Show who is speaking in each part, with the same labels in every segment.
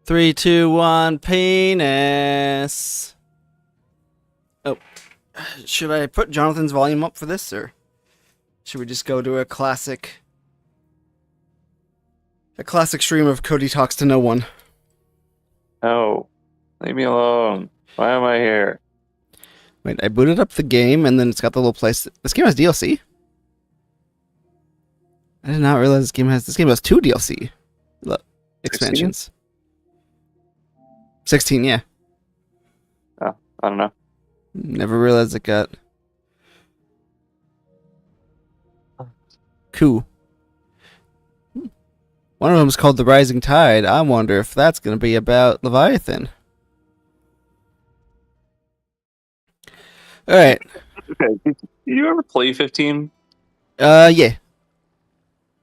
Speaker 1: Three, two, one, penis. Oh, should I put Jonathan's volume up for this, or should we just go to a classic stream of Cody talks to no one?
Speaker 2: No, leave me alone. Why am I here?
Speaker 1: Wait, I booted up the game, and then it's got the little place. This game has DLC. I did not realize this game has 2 DLC expansions. 16, yeah.
Speaker 2: Oh, I don't know.
Speaker 1: Never realized it got. Cool. One of them is called The Rising Tide. I wonder if that's going to be about Leviathan. Alright.
Speaker 2: Okay, did you ever play 15?
Speaker 1: Yeah.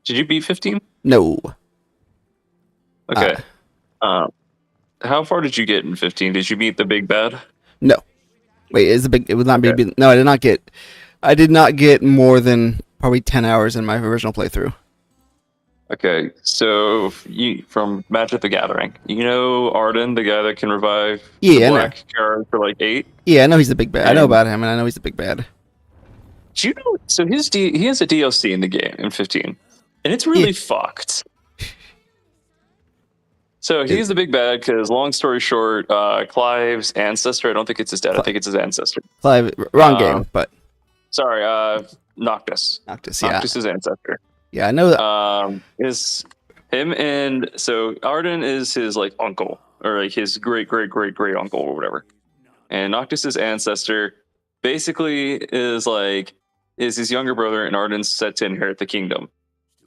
Speaker 2: Did you beat 15?
Speaker 1: No.
Speaker 2: Okay. How far did you get in 15? Did you beat the big bad?
Speaker 1: No. Wait, it would not be,
Speaker 2: Okay.
Speaker 1: no, I did not get more than probably 10 hours in my original playthrough.
Speaker 2: Okay, so from Magic the Gathering, you know Arden, the guy that can revive
Speaker 1: Yeah,
Speaker 2: the
Speaker 1: I know.
Speaker 2: black card for like 8?
Speaker 1: Yeah, I know he's the big bad. I know about him, and I know he's the big bad.
Speaker 2: Do you know? So he has a DLC in the game in 15, and it's really fucked. So he's the big bad because, long story short, Clive's ancestor. I don't think it's his dad. I think it's his ancestor.
Speaker 1: Clive, wrong game, but
Speaker 2: Sorry, Noctis.
Speaker 1: Noctis, yeah.
Speaker 2: Noctis' ancestor.
Speaker 1: Yeah, I know that.
Speaker 2: Is him, and so Arden is his like uncle, or like his great uncle or whatever. And Noctis' ancestor basically is his younger brother, and Arden's set to inherit the kingdom.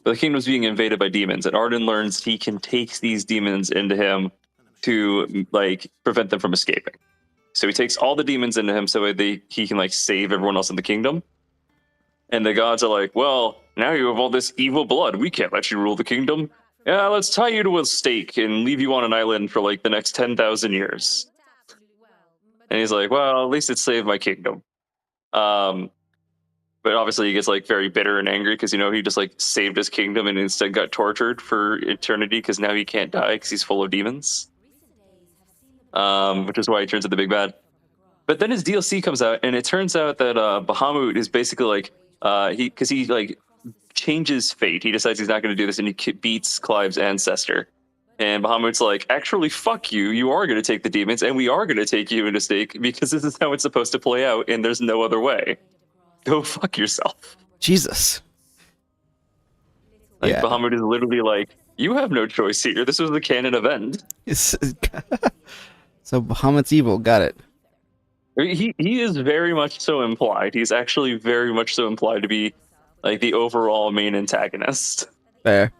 Speaker 2: But the kingdom's being invaded by demons, and Arden learns he can take these demons into him to like prevent them from escaping. So he takes all the demons into him so he can like save everyone else in the kingdom. And the gods are like, well, now you have all this evil blood. We can't let you rule the kingdom. Yeah, let's tie you to a stake and leave you on an island for like the next 10,000 years. And he's like, well, at least it saved my kingdom. But obviously he gets like very bitter and angry because, he just like saved his kingdom and instead got tortured for eternity because now he can't die because he's full of demons. Which is why he turns into the big bad. But then his DLC comes out, and it turns out that Bahamut is basically like, he like changes fate. He decides he's not going to do this, and he beats Clive's ancestor. And Bahamut's like, actually, fuck you. You are going to take the demons, and we are going to take you into stake because this is how it's supposed to play out, and there's no other way. Go fuck yourself.
Speaker 1: Jesus.
Speaker 2: Like, Bahamut is literally like, you have no choice here. This was the canon event.
Speaker 1: So Bahamut's evil. Got it.
Speaker 2: He is very much so implied. He's actually very much so implied to be like the overall main antagonist.
Speaker 1: Fair.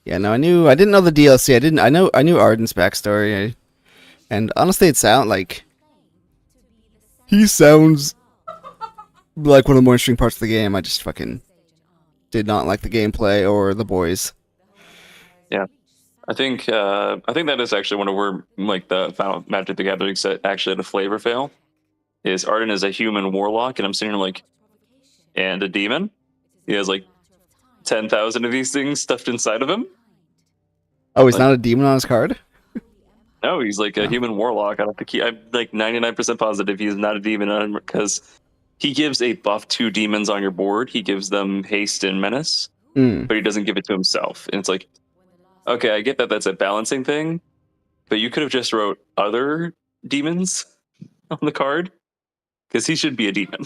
Speaker 1: Yeah, no, I didn't know the DLC. I knew Arden's backstory. And honestly, he sounds like one of the more interesting parts of the game. I just fucking did not like the gameplay or the boys.
Speaker 2: Yeah. I think that is actually one of where like the Final Magic the Gathering set actually had a flavor fail. Is Arden is a human warlock, and I'm sitting here like, and a demon. He has like 10,000 of these things stuffed inside of him.
Speaker 1: Oh, he's not a demon on his card?
Speaker 2: No, he's like a human warlock. I'm like 99% positive he's not a demon because he gives a buff to demons on your board. He gives them haste and menace, but he doesn't give it to himself. And it's like, okay, I get that that's a balancing thing, but you could have just wrote other demons on the card because he should be a demon.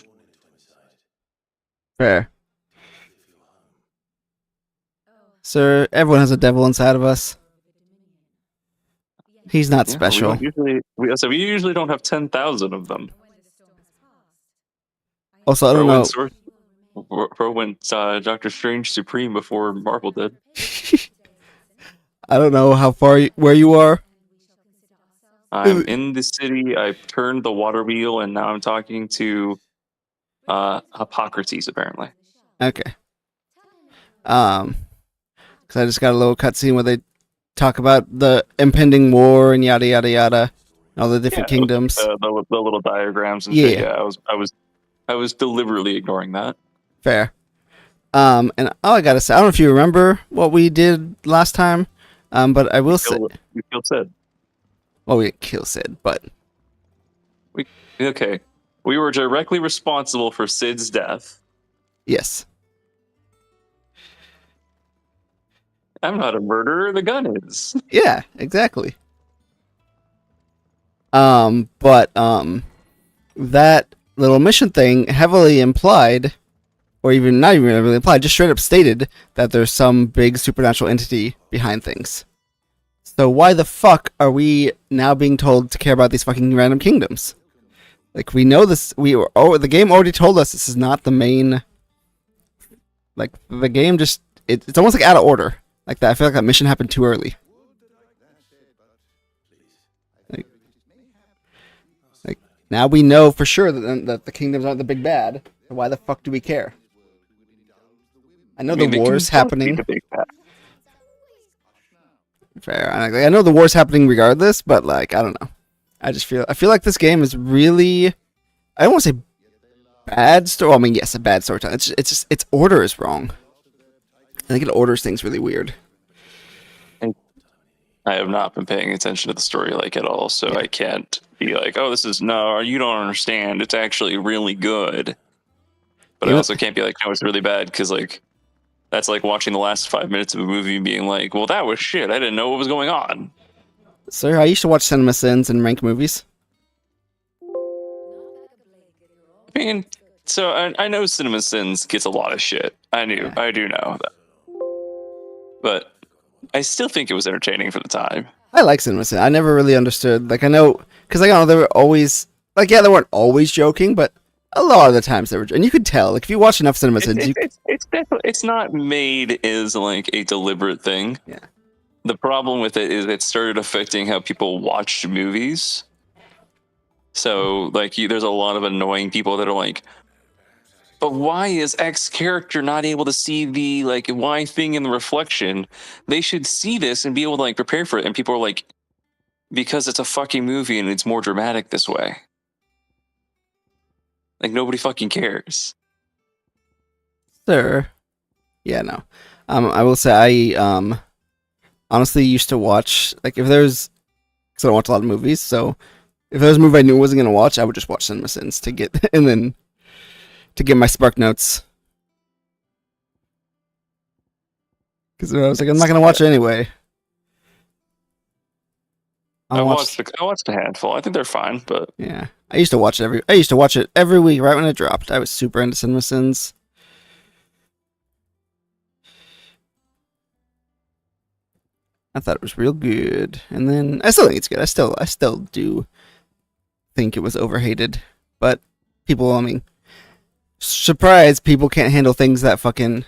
Speaker 1: Fair. Sir, everyone has a devil inside of us. He's not special.
Speaker 2: We usually don't have 10,000 of them.
Speaker 1: Also, I don't know.
Speaker 2: Bro went Doctor Strange Supreme before Marvel did.
Speaker 1: I don't know where you are.
Speaker 2: I'm in the city. I turned the water wheel, and now I'm talking to Hippocrates, apparently.
Speaker 1: Okay. Because I just got a little cutscene where they talk about the impending war and yada yada yada, all the different kingdoms.
Speaker 2: The little diagrams and shit. Yeah, I was deliberately ignoring that.
Speaker 1: Fair. And all I gotta say, I don't know if you remember what we did last time. But I will say,
Speaker 2: We killed Sid.
Speaker 1: well, we didn't kill Sid, but
Speaker 2: Okay. We were directly responsible for Sid's death.
Speaker 1: yes.
Speaker 2: I'm not a murderer. The gun is.
Speaker 1: Yeah, exactly. But that little mission thing heavily implied, or even not even heavily implied, just straight up stated that there's some big supernatural entity behind things. So why the fuck are we now being told to care about these fucking random kingdoms? Like, we know this. The game already told us this is not the main. Like, the game just it's almost like out of order. Like that, I feel like that mission happened too early. Like now we know for sure that the kingdoms aren't the big bad. So why the fuck do we care? I know the war's happening. Fair. I know the war's happening regardless, but like I don't know. I feel like this game is really. I don't want to say bad story. Well, I mean, yes, a bad storytelling. It's just its order is wrong. I think it orders things really weird.
Speaker 2: I have not been paying attention to the story like at all, so I can't be like, "Oh, this is no, you don't understand. It's actually really good." But I also can't be like, "No, it's really bad," because like that's like watching the last 5 minutes of a movie and being like, "Well, that was shit. I didn't know what was going on."
Speaker 1: Sir, I used to watch Cinema Sins and rank movies.
Speaker 2: I mean, so I know Cinema Sins gets a lot of shit. I do know that, but I still think it was entertaining for the time.
Speaker 1: I like Cinema Sins. I never really understood. Like I know, because I know they were always like, yeah, they weren't always joking, but a lot of the times they were, and you could tell. Like if you watch enough Cinema Sins,
Speaker 2: it's definitely it's not made as like a deliberate thing.
Speaker 1: Yeah.
Speaker 2: The problem with it is it started affecting how people watched movies. So like there's a lot of annoying people that are like, but why is X character not able to see the like Y thing in the reflection? They should see this and be able to like prepare for it. And people are like, because it's a fucking movie and it's more dramatic this way. Like nobody fucking cares.
Speaker 1: Sir. Yeah, no. I will say I honestly used to watch like if there's because I don't watch a lot of movies, so if there was a movie I knew I wasn't gonna watch, I would just watch Cinema Sins to get and then to get my Spark Notes. Because I was like, I'm not gonna watch it anyway.
Speaker 2: I watched a handful. I think they're fine, but
Speaker 1: yeah, I used to watch it every week right when it dropped. I was super into Cinema Sins. I thought it was real good, and then I still think it's good. I still do think it was overhated, but people, I mean, surprise, people can't handle things that fucking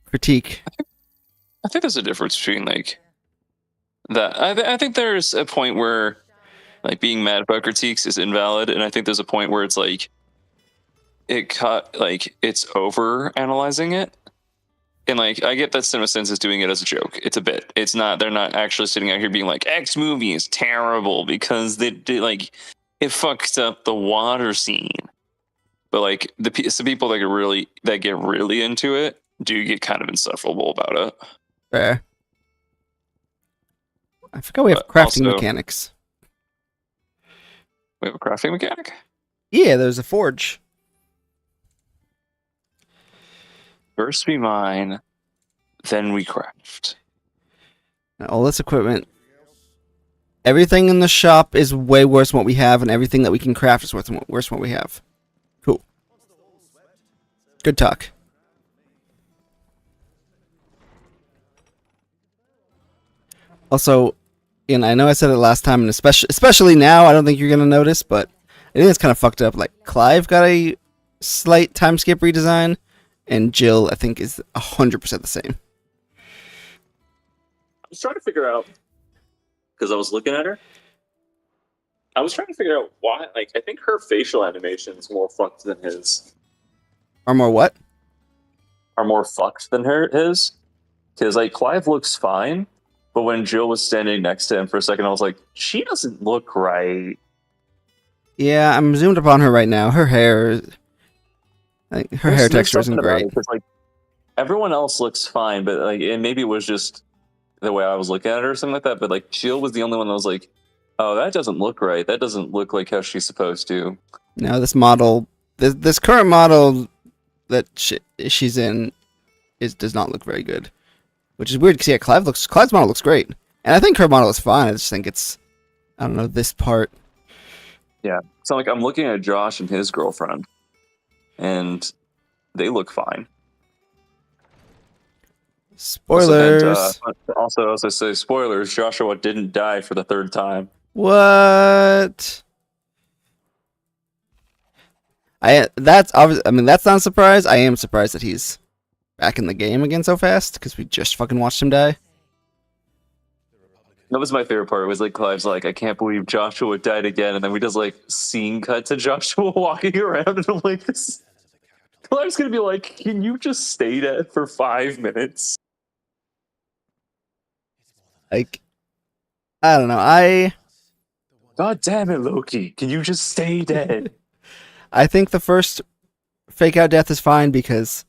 Speaker 1: critique.
Speaker 2: I think there's a difference between like that. I think there's a point where like being mad about critiques is invalid, and I think there's a point where it's like it's over analyzing it. And like I get that CinemaSins is doing it as a joke. It's a bit. It's not. They're not actually sitting out here being like X movie is terrible because they did like it fucks up the water scene. But like some people that get really into it do get kind of insufferable about it.
Speaker 1: Fair. I forgot we have crafting mechanics.
Speaker 2: We have a crafting mechanic?
Speaker 1: Yeah, there's a forge.
Speaker 2: First we mine, then we craft.
Speaker 1: All this equipment. Everything in the shop is way worse than what we have, and everything that we can craft is worse than what we have. Cool. Good talk. Also, and I know I said it last time, and especially now, I don't think you're gonna notice, but I think it's kind of fucked up. Like Clive got a slight time skip redesign, and Jill I think is 100% the same.
Speaker 2: I was trying to figure out because I was looking at her. I was trying to figure out why. Like, I think her facial animation is more fucked than his.
Speaker 1: Are more what?
Speaker 2: Are more fucked than his. Because like Clive looks fine. But when Jill was standing next to him for a second, I was like, she doesn't look right.
Speaker 1: Yeah, I'm zoomed upon her right now. Her hair, her hair texture isn't great.
Speaker 2: Like everyone else looks fine, but like maybe it was just the way I was looking at her or something like that. But like Jill was the only one that was like, "Oh, that doesn't look right. That doesn't look like how she's supposed to."
Speaker 1: No, this model, this current model that she's in, does not look very good, which is weird because yeah, Clive's model looks great, and I think her model is fine. I just think it's, I don't know, this part.
Speaker 2: Yeah, so like I'm looking at Josh and his girlfriend, and they look fine.
Speaker 1: Spoilers.
Speaker 2: Also say spoilers. Joshua didn't die for the third time.
Speaker 1: What? That's obvious. I mean, that's not a surprise. I am surprised that he's back in the game again so fast because we just fucking watched him die.
Speaker 2: That was my favorite part. Was like Clive's like, I can't believe Joshua died again, and then we just like scene cut to Joshua walking around, and I'm like, this. Clive's gonna be like, can you just stay dead for 5 minutes?
Speaker 1: Like, I don't know.
Speaker 2: God damn it, Loki! Can you just stay dead?
Speaker 1: I think the first fake out death is fine because,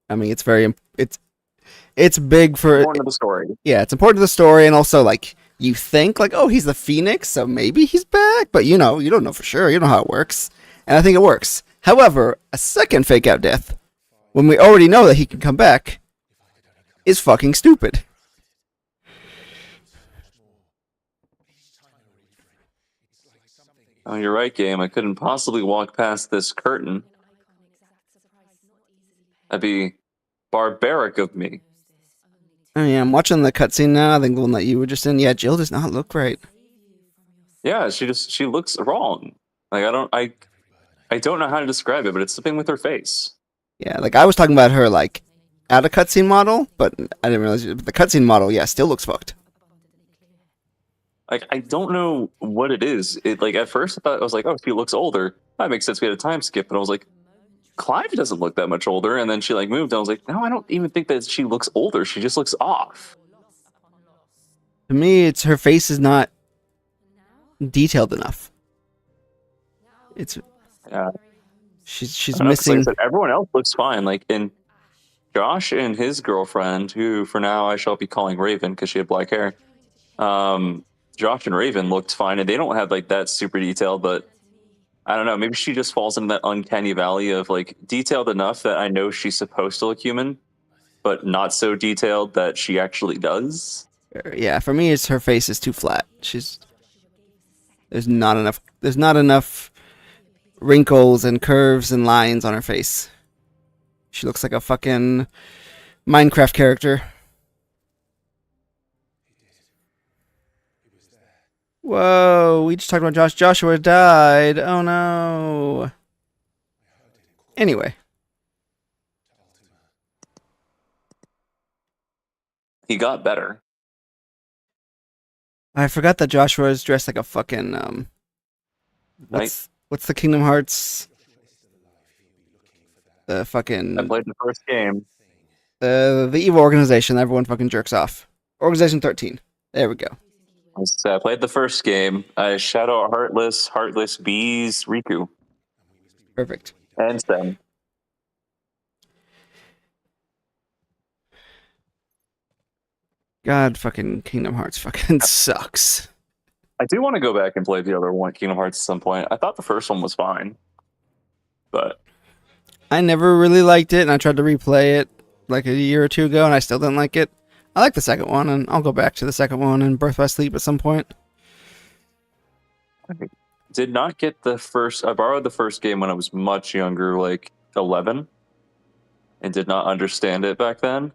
Speaker 1: I mean, it's big for
Speaker 2: Important to the story.
Speaker 1: Yeah, it's important to the story, and also like you think like, oh, he's the Phoenix, so maybe he's back, but you don't know for sure. You know how it works, and I think it works. However, a second fake out death, when we already know that he can come back, is fucking stupid.
Speaker 2: Oh, you're right, game. I couldn't possibly walk past this curtain. That'd be barbaric of me.
Speaker 1: Oh yeah, I'm watching the cutscene now. I think the one that you were just in. Yeah, Jill does not look right.
Speaker 2: Yeah, she looks wrong. Like I don't know how to describe it, but it's something with her face.
Speaker 1: Yeah, like I was talking about her like at a cutscene model, but I didn't realize the cutscene model. Yeah, still looks fucked.
Speaker 2: Like I don't know what it is. It like at first I thought I was like, oh, she looks older. That makes sense. We had a time skip, but I was like, Clive doesn't look that much older. And then she like moved. And I was like, no, I don't even think that she looks older. She just looks off.
Speaker 1: To me, it's her face is not detailed enough. It's she's missing.
Speaker 2: Like I said, everyone else looks fine. Like in Josh and his girlfriend, who for now I shall be calling Raven because she had black hair. Josh and Raven looked fine, and they don't have like that super detailed, but I don't know. Maybe she just falls into that uncanny valley of like detailed enough that I know she's supposed to look human, but not so detailed that she actually does.
Speaker 1: Yeah, for me, it's her face is too flat. There's not enough wrinkles and curves and lines on her face. She looks like a fucking Minecraft character. Whoa, we just talked about Josh. Joshua died. Oh no. Anyway.
Speaker 2: He got better.
Speaker 1: I forgot that Joshua is dressed like a fucking what's the Kingdom Hearts? The fucking
Speaker 2: I played the first game.
Speaker 1: The evil organization that everyone fucking jerks off. Organization 13. There we go.
Speaker 2: So I played the first game. I Shadow Heartless Bees, Riku.
Speaker 1: Perfect.
Speaker 2: And Stem.
Speaker 1: God, fucking Kingdom Hearts fucking sucks.
Speaker 2: I do want to go back and play the other one, Kingdom Hearts, at some point. I thought the first one was fine, but
Speaker 1: I never really liked it, and I tried to replay it like a year or two ago, and I still didn't like it. I like the second one, and I'll go back to the second one in Birth by Sleep at some point.
Speaker 2: I did not get the first. I borrowed the first game when I was much younger, like 11, and did not understand it back then.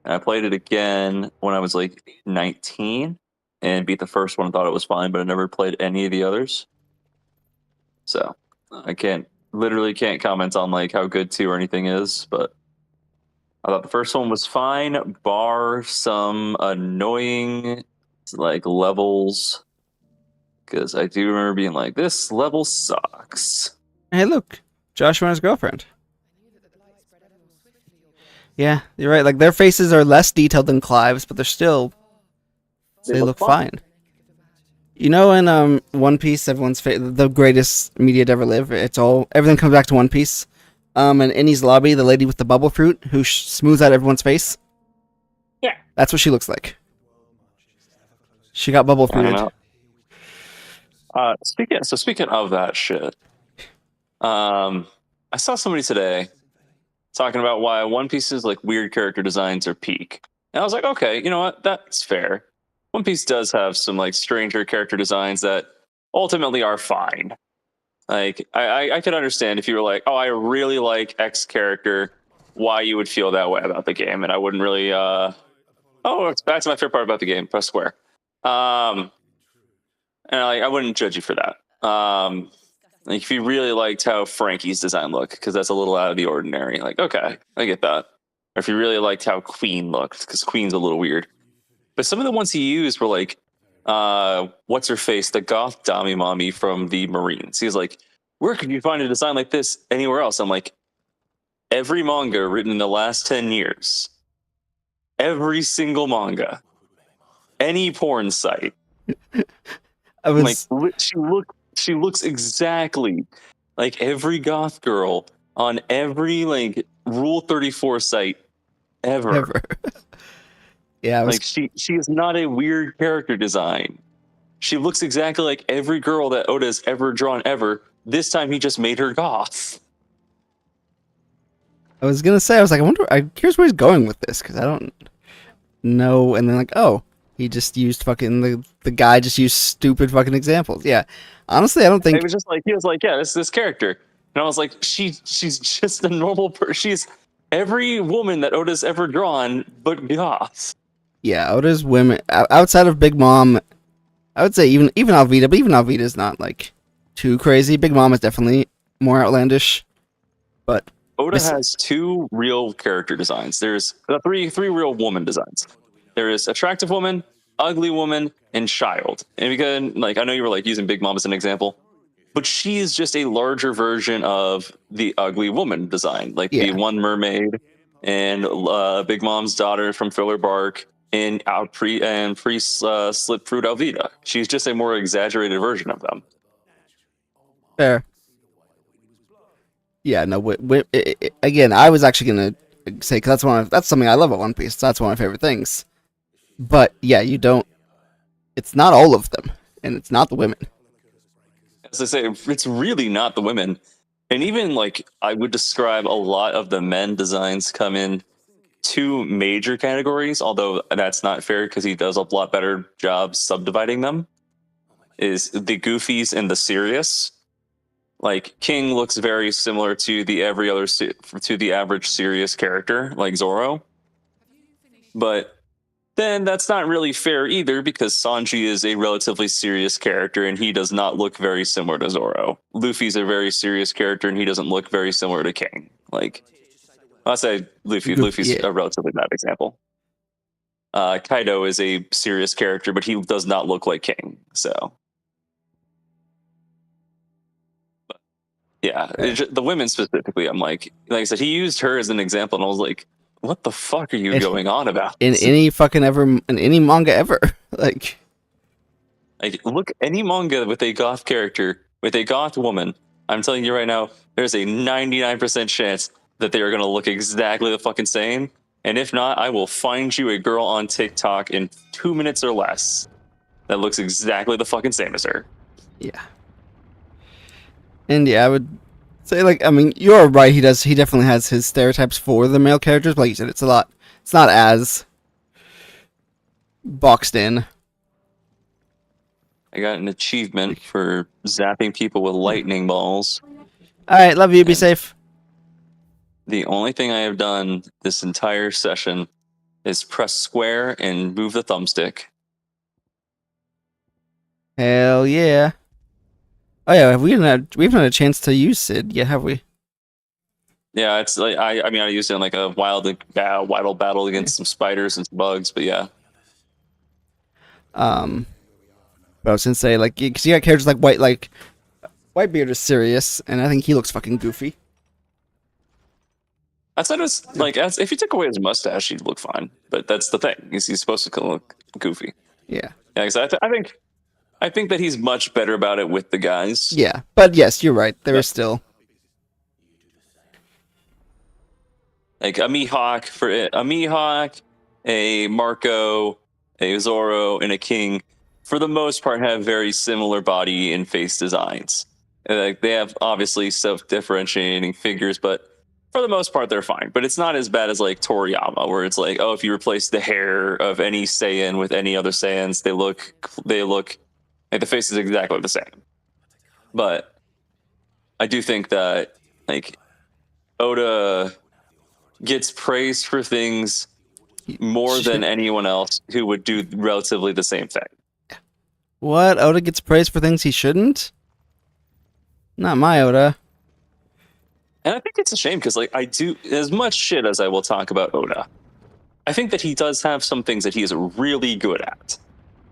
Speaker 2: And I played it again when I was like 19 and beat the first one and thought it was fine, but I never played any of the others. So I literally can't comment on like how good 2 or anything is, but I thought the first one was fine, bar some annoying like levels, because I do remember being like, this level sucks.
Speaker 1: Hey, look, Joshua and his girlfriend. Yeah, you're right. Like their faces are less detailed than Clive's, but they look fine. You know, in One Piece, everyone's the greatest media to ever live. Everything comes back to One Piece. In Innie's lobby, the lady with the bubble fruit who smooths out everyone's face.
Speaker 2: Yeah,
Speaker 1: that's what she looks like. She got bubble
Speaker 2: I don't
Speaker 1: feared.
Speaker 2: know. Speaking of that shit, I saw somebody today talking about why One Piece's like weird character designs are peak. And I was like, okay, you know what? That's fair. One Piece does have some like stranger character designs that ultimately are fine. Like I could understand if you were like, oh, I really like X character, why you would feel that way about the game, and I wouldn't really. Oh, that's my favorite part about the game. Press square. And I wouldn't judge you for that. Like if you really liked how Frankie's design looked, because that's a little out of the ordinary. Like, okay, I get that. Or if you really liked how Queen looked, because Queen's a little weird. But some of the ones he used were like, what's her face, the goth Dami mommy from the Marines. He's like, where could you find a design like this anywhere else? I'm like, every manga written in the last 10 years, every single manga, any porn site.
Speaker 1: I
Speaker 2: Like
Speaker 1: was
Speaker 2: she looks exactly like every goth girl on every like Rule 34 site ever.
Speaker 1: ever. Yeah, I was.
Speaker 2: Like she is not a weird character design. She looks exactly like every girl that Oda's ever drawn ever. This time he just made her goth.
Speaker 1: I was gonna say. I was like, I wonder. I'm curious where he's going with this because I don't know. And then like, oh, he just used fucking the guy just used stupid fucking examples. Yeah, honestly, I don't
Speaker 2: It
Speaker 1: think.
Speaker 2: was just like he was like, yeah, this character, and I was like, she's just a normal person. She's every woman that Oda's ever drawn, but goth.
Speaker 1: Yeah, Oda's women outside of Big Mom, I would say even Alvida, but even Alvida's not like too crazy. Big Mom is definitely more outlandish, but
Speaker 2: Oda has two real character designs. There's three real woman designs. There is attractive woman, ugly woman, and child. And again, like I know you were like using Big Mom as an example, but she is just a larger version of the ugly woman design, like the
Speaker 1: yeah,
Speaker 2: one mermaid and Big Mom's daughter from Filler Bark and Priest Slip Fruit Alvida. She's just a more exaggerated version of them.
Speaker 1: fair. Yeah, no. Again, I was actually gonna say because that's something I love about One Piece. That's one of my favorite things. But yeah, you don't. It's not all of them, and it's not the women.
Speaker 2: As I say, it's really not the women. And even like I would describe a lot of the men designs come in two major categories, although that's not fair because he does a lot better job subdividing them. Is the goofies and the serious. Like King looks very similar to the average serious character like Zoro, but then that's not really fair either because Sanji is a relatively serious character and he does not look very similar to Zoro. Luffy's a very serious character and he doesn't look very similar to King. Like I'll say Luffy's
Speaker 1: Yeah,
Speaker 2: a relatively bad example. Kaido is a serious character, but he does not look like King. So yeah, the women specifically, I'm like I said, he used her as an example, and I was like, what the fuck are you
Speaker 1: in,
Speaker 2: going on about?
Speaker 1: in any fucking ever in any manga ever, like
Speaker 2: Like, look, any manga with a goth character, with a goth woman, I'm telling you right now, there's a 99% chance that they are going to look exactly the fucking same. And if not, I will find you a girl on TikTok in 2 minutes or less that looks exactly the fucking same as her.
Speaker 1: yeah. And yeah, I would say like I mean you're right. He definitely has his stereotypes for the male characters, but like you said, it's a lot. It's not as boxed in.
Speaker 2: I got an achievement for zapping people with lightning balls.
Speaker 1: All right, love you. Be
Speaker 2: And
Speaker 1: safe.
Speaker 2: the only thing I have done this entire session is press square and move the thumbstick.
Speaker 1: Hell yeah. Oh yeah, we haven't had a chance to use Sid yet, have we?
Speaker 2: Yeah, it's like I mean I used it in like a wild battle against some spiders and some bugs, but yeah.
Speaker 1: But I was gonna say like because you got characters like Whitebeard is serious, and I think he looks fucking goofy.
Speaker 2: I said it's like if you took away his mustache, he'd look fine. But that's the thing. He's supposed to look goofy.
Speaker 1: Yeah.
Speaker 2: Yeah, because I think that he's much better about it with the guys.
Speaker 1: Yeah, but yes, you're right. There
Speaker 2: Yeah.
Speaker 1: is still
Speaker 2: Like a Mihawk, a Marco, a Zoro, and a King. for the most part, have very similar body and face designs. And, like, they have obviously self-differentiating figures, but for the most part, they're fine. But it's not as bad as like Toriyama, where it's like, oh, if you replace the hair of any Saiyan with any other Saiyans, they look like the face is exactly the same. But I do think that like Oda gets praised for things more than anyone else who would do relatively the same thing.
Speaker 1: What? Oda gets praised for things he shouldn't? Not my Oda.
Speaker 2: And I think it's a shame because, like, I do, as much shit as I will talk about Oda, I think that he does have some things that he is really good at.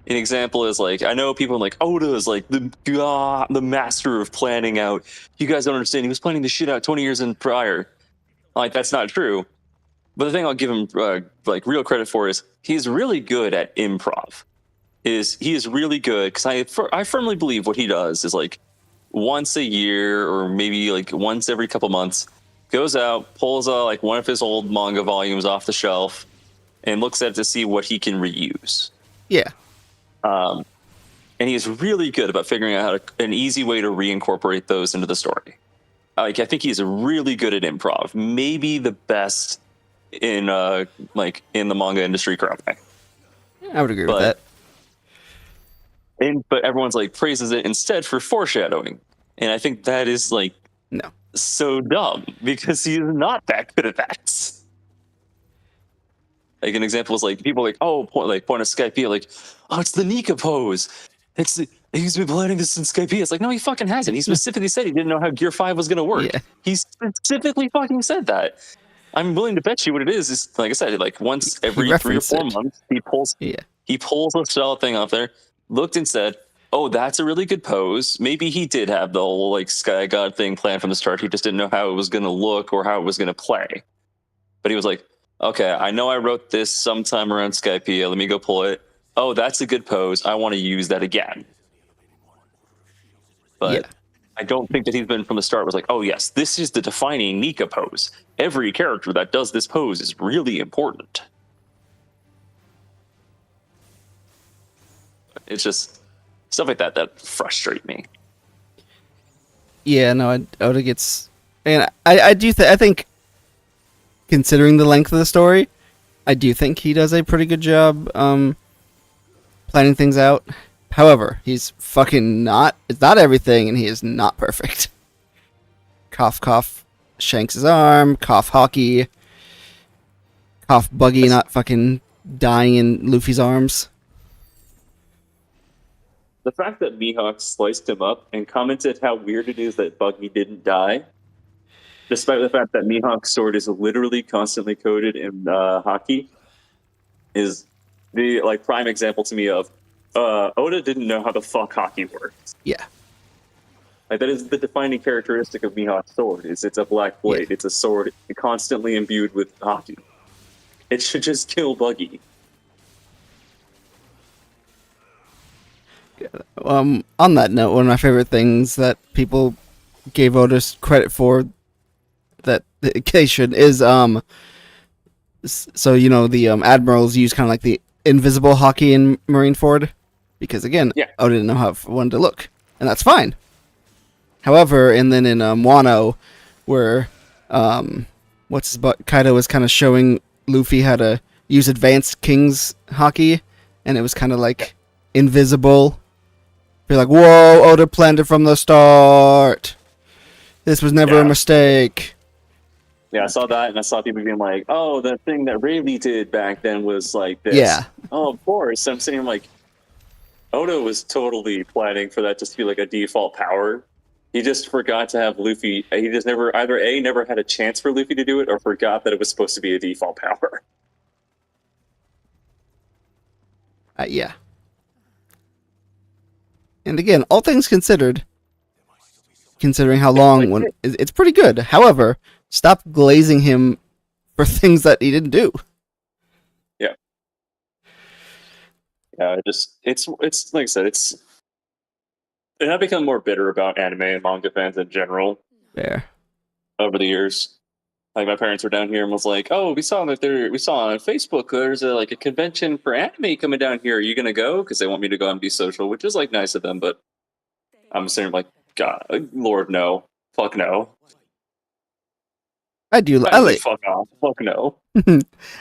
Speaker 2: An example is, like, I know people are like, Oda is like the master of planning out. You guys don't understand. He was planning the shit out 20 years in prior. Like, that's not true. But the thing I'll give him like real credit for is he's really good at improv. He is really good because I firmly believe what he does is like once a year or maybe like once every couple months goes out, pulls like one of his old manga volumes off the shelf and looks at it to see what he can reuse.
Speaker 1: Yeah.
Speaker 2: And he's really good about figuring out an easy way to reincorporate those into the story. Like, I think he's really good at improv, maybe the best in like in the manga industry currently.
Speaker 1: I would agree with that.
Speaker 2: But everyone's like praises it instead for foreshadowing, and I think that is like
Speaker 1: No.
Speaker 2: so dumb because he's not that good at that. Like, an example is like people like, oh, point a Skype, like, oh, it's the Nika pose. He's been planning this in Skype. It's like, no, he fucking hasn't. He specifically said he didn't know how Gear 5 was going to work.
Speaker 1: Yeah.
Speaker 2: He specifically fucking said that. I'm willing to bet you what it is like I said, like once every 3 or 4 months, he pulls a shell thing off there, looked and said, oh, that's a really good pose. Maybe he did have the whole like Sky God thing planned from the start. He just didn't know how it was going to look or how it was going to play. But he was like, okay, I know I wrote this sometime around Skype. Let me go pull it. Oh, that's a good pose. I want to use that again. But I don't think that he's been from the start was like, oh, yes, this is the defining Nika pose. Every character that does this pose is really important. It's just stuff like that frustrate me.
Speaker 1: Yeah, no, Oda gets... And I think, considering the length of the story, I do think he does a pretty good job planning things out. However, he's fucking not... It's not everything, and he is not perfect. Cough, cough, Shanks' arm. Cough, Hockey. Cough, Buggy not fucking dying in Luffy's arms.
Speaker 2: The fact that Mihawk sliced him up and commented how weird it is that Buggy didn't die, despite the fact that Mihawk's sword is literally constantly coated in hockey, is the like prime example to me of Oda didn't know how the fuck hockey works.
Speaker 1: Yeah.
Speaker 2: Like, that is the defining characteristic of Mihawk's sword. It's a black blade. Yeah. It's a sword constantly imbued with hockey. It should just kill Buggy.
Speaker 1: On that note, one of my favorite things that people gave Oda credit for that they should is so you know the admirals use kind of like the invisible hockey in Marineford because again Oda didn't know how one to look, and that's fine. However, and then in Wano, where Kaido was kind of showing Luffy how to use advanced King's hockey, and it was kind of like invisible. Be like, whoa, Oda planned it from the start. This was never a mistake.
Speaker 2: Yeah, I saw that, and I saw people being like, oh, the thing that Rayleigh did back then was like this.
Speaker 1: Yeah.
Speaker 2: Oh, of course. I'm saying, like, Oda was totally planning for that just to be like a default power. He just forgot to have Luffy. He just never had a chance for Luffy to do it, or forgot that it was supposed to be a default power.
Speaker 1: Yeah. And again, all things considered, considering how long, it's pretty good. However, stop glazing him for things that he didn't do.
Speaker 2: Yeah. Yeah, it's like I said, and I've become more bitter about anime and manga fans in general.
Speaker 1: Fair.
Speaker 2: Over the years. Like my parents were down here and was like, "Oh, we saw on Facebook there's a convention for anime coming down here. Are you gonna go?" Because they want me to go and be social, which is like nice of them. But I'm sitting like, God, Lord, no, fuck no.
Speaker 1: I do. I
Speaker 2: Actually,
Speaker 1: like.
Speaker 2: fuck off, fuck no.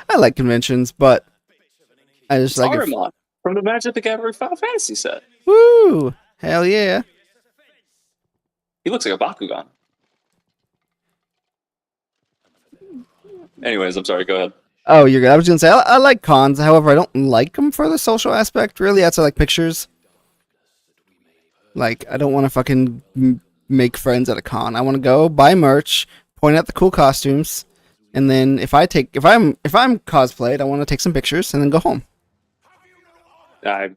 Speaker 1: I like conventions, but I just
Speaker 2: It's
Speaker 1: like if.
Speaker 2: Aramon from the Magic the Gathering Final Fantasy set.
Speaker 1: Woo! Hell yeah!
Speaker 2: He looks like a Bakugan. Anyways, I'm sorry. Go ahead.
Speaker 1: Oh, you're good. I was gonna say I like cons. However, I don't like them for the social aspect. Really, outside like pictures. Like I don't want to fucking make friends at a con. I want to go buy merch, point out the cool costumes, and then if I'm cosplayed, I want to take some pictures and then go home.
Speaker 2: I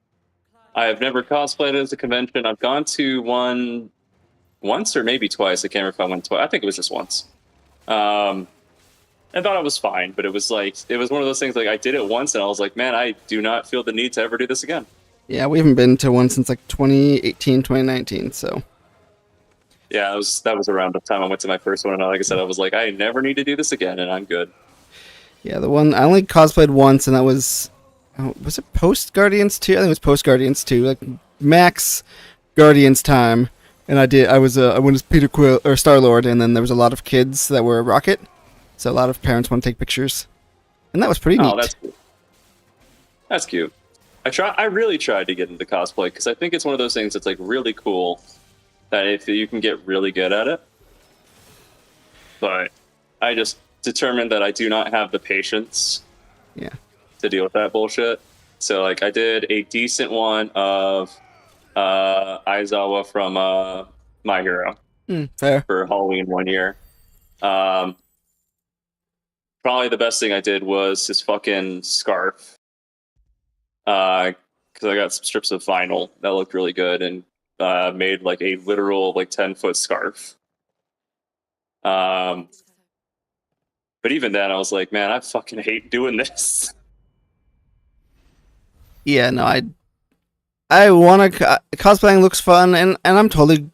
Speaker 2: have never cosplayed as a convention. I've gone to one once or maybe twice. I can't remember if I went twice. I think it was just once. I thought it was fine, but it was one of those things like I did it once and I was like, man, I do not feel the need to ever do this again.
Speaker 1: Yeah, we haven't been to one since like 2018, 2019, so.
Speaker 2: Yeah, that was around the time I went to my first one, and like I said, I was like, I never need to do this again, and I'm good.
Speaker 1: Yeah, the one I only cosplayed once, and that was it post Guardians 2? I think it was post Guardians 2, like max Guardians time. And I went as Peter Quill or Star Lord, and then there was a lot of kids that were Rocket, so a lot of parents want to take pictures, and that was pretty neat.
Speaker 2: Oh, that's cool. That's cute. I really tried to get into cosplay because I think it's one of those things that's like really cool that if you can get really good at it. But I just determined that I do not have the patience to deal with that bullshit. So like I did a decent one of Aizawa from My Hero
Speaker 1: Fair.
Speaker 2: for Halloween one year. Probably the best thing I did was his fucking scarf. Because I got some strips of vinyl that looked really good and made like a literal 10-foot scarf. But even then, I was like, man, I fucking hate doing this.
Speaker 1: Yeah, no, I want to cosplaying looks fun, and I'm totally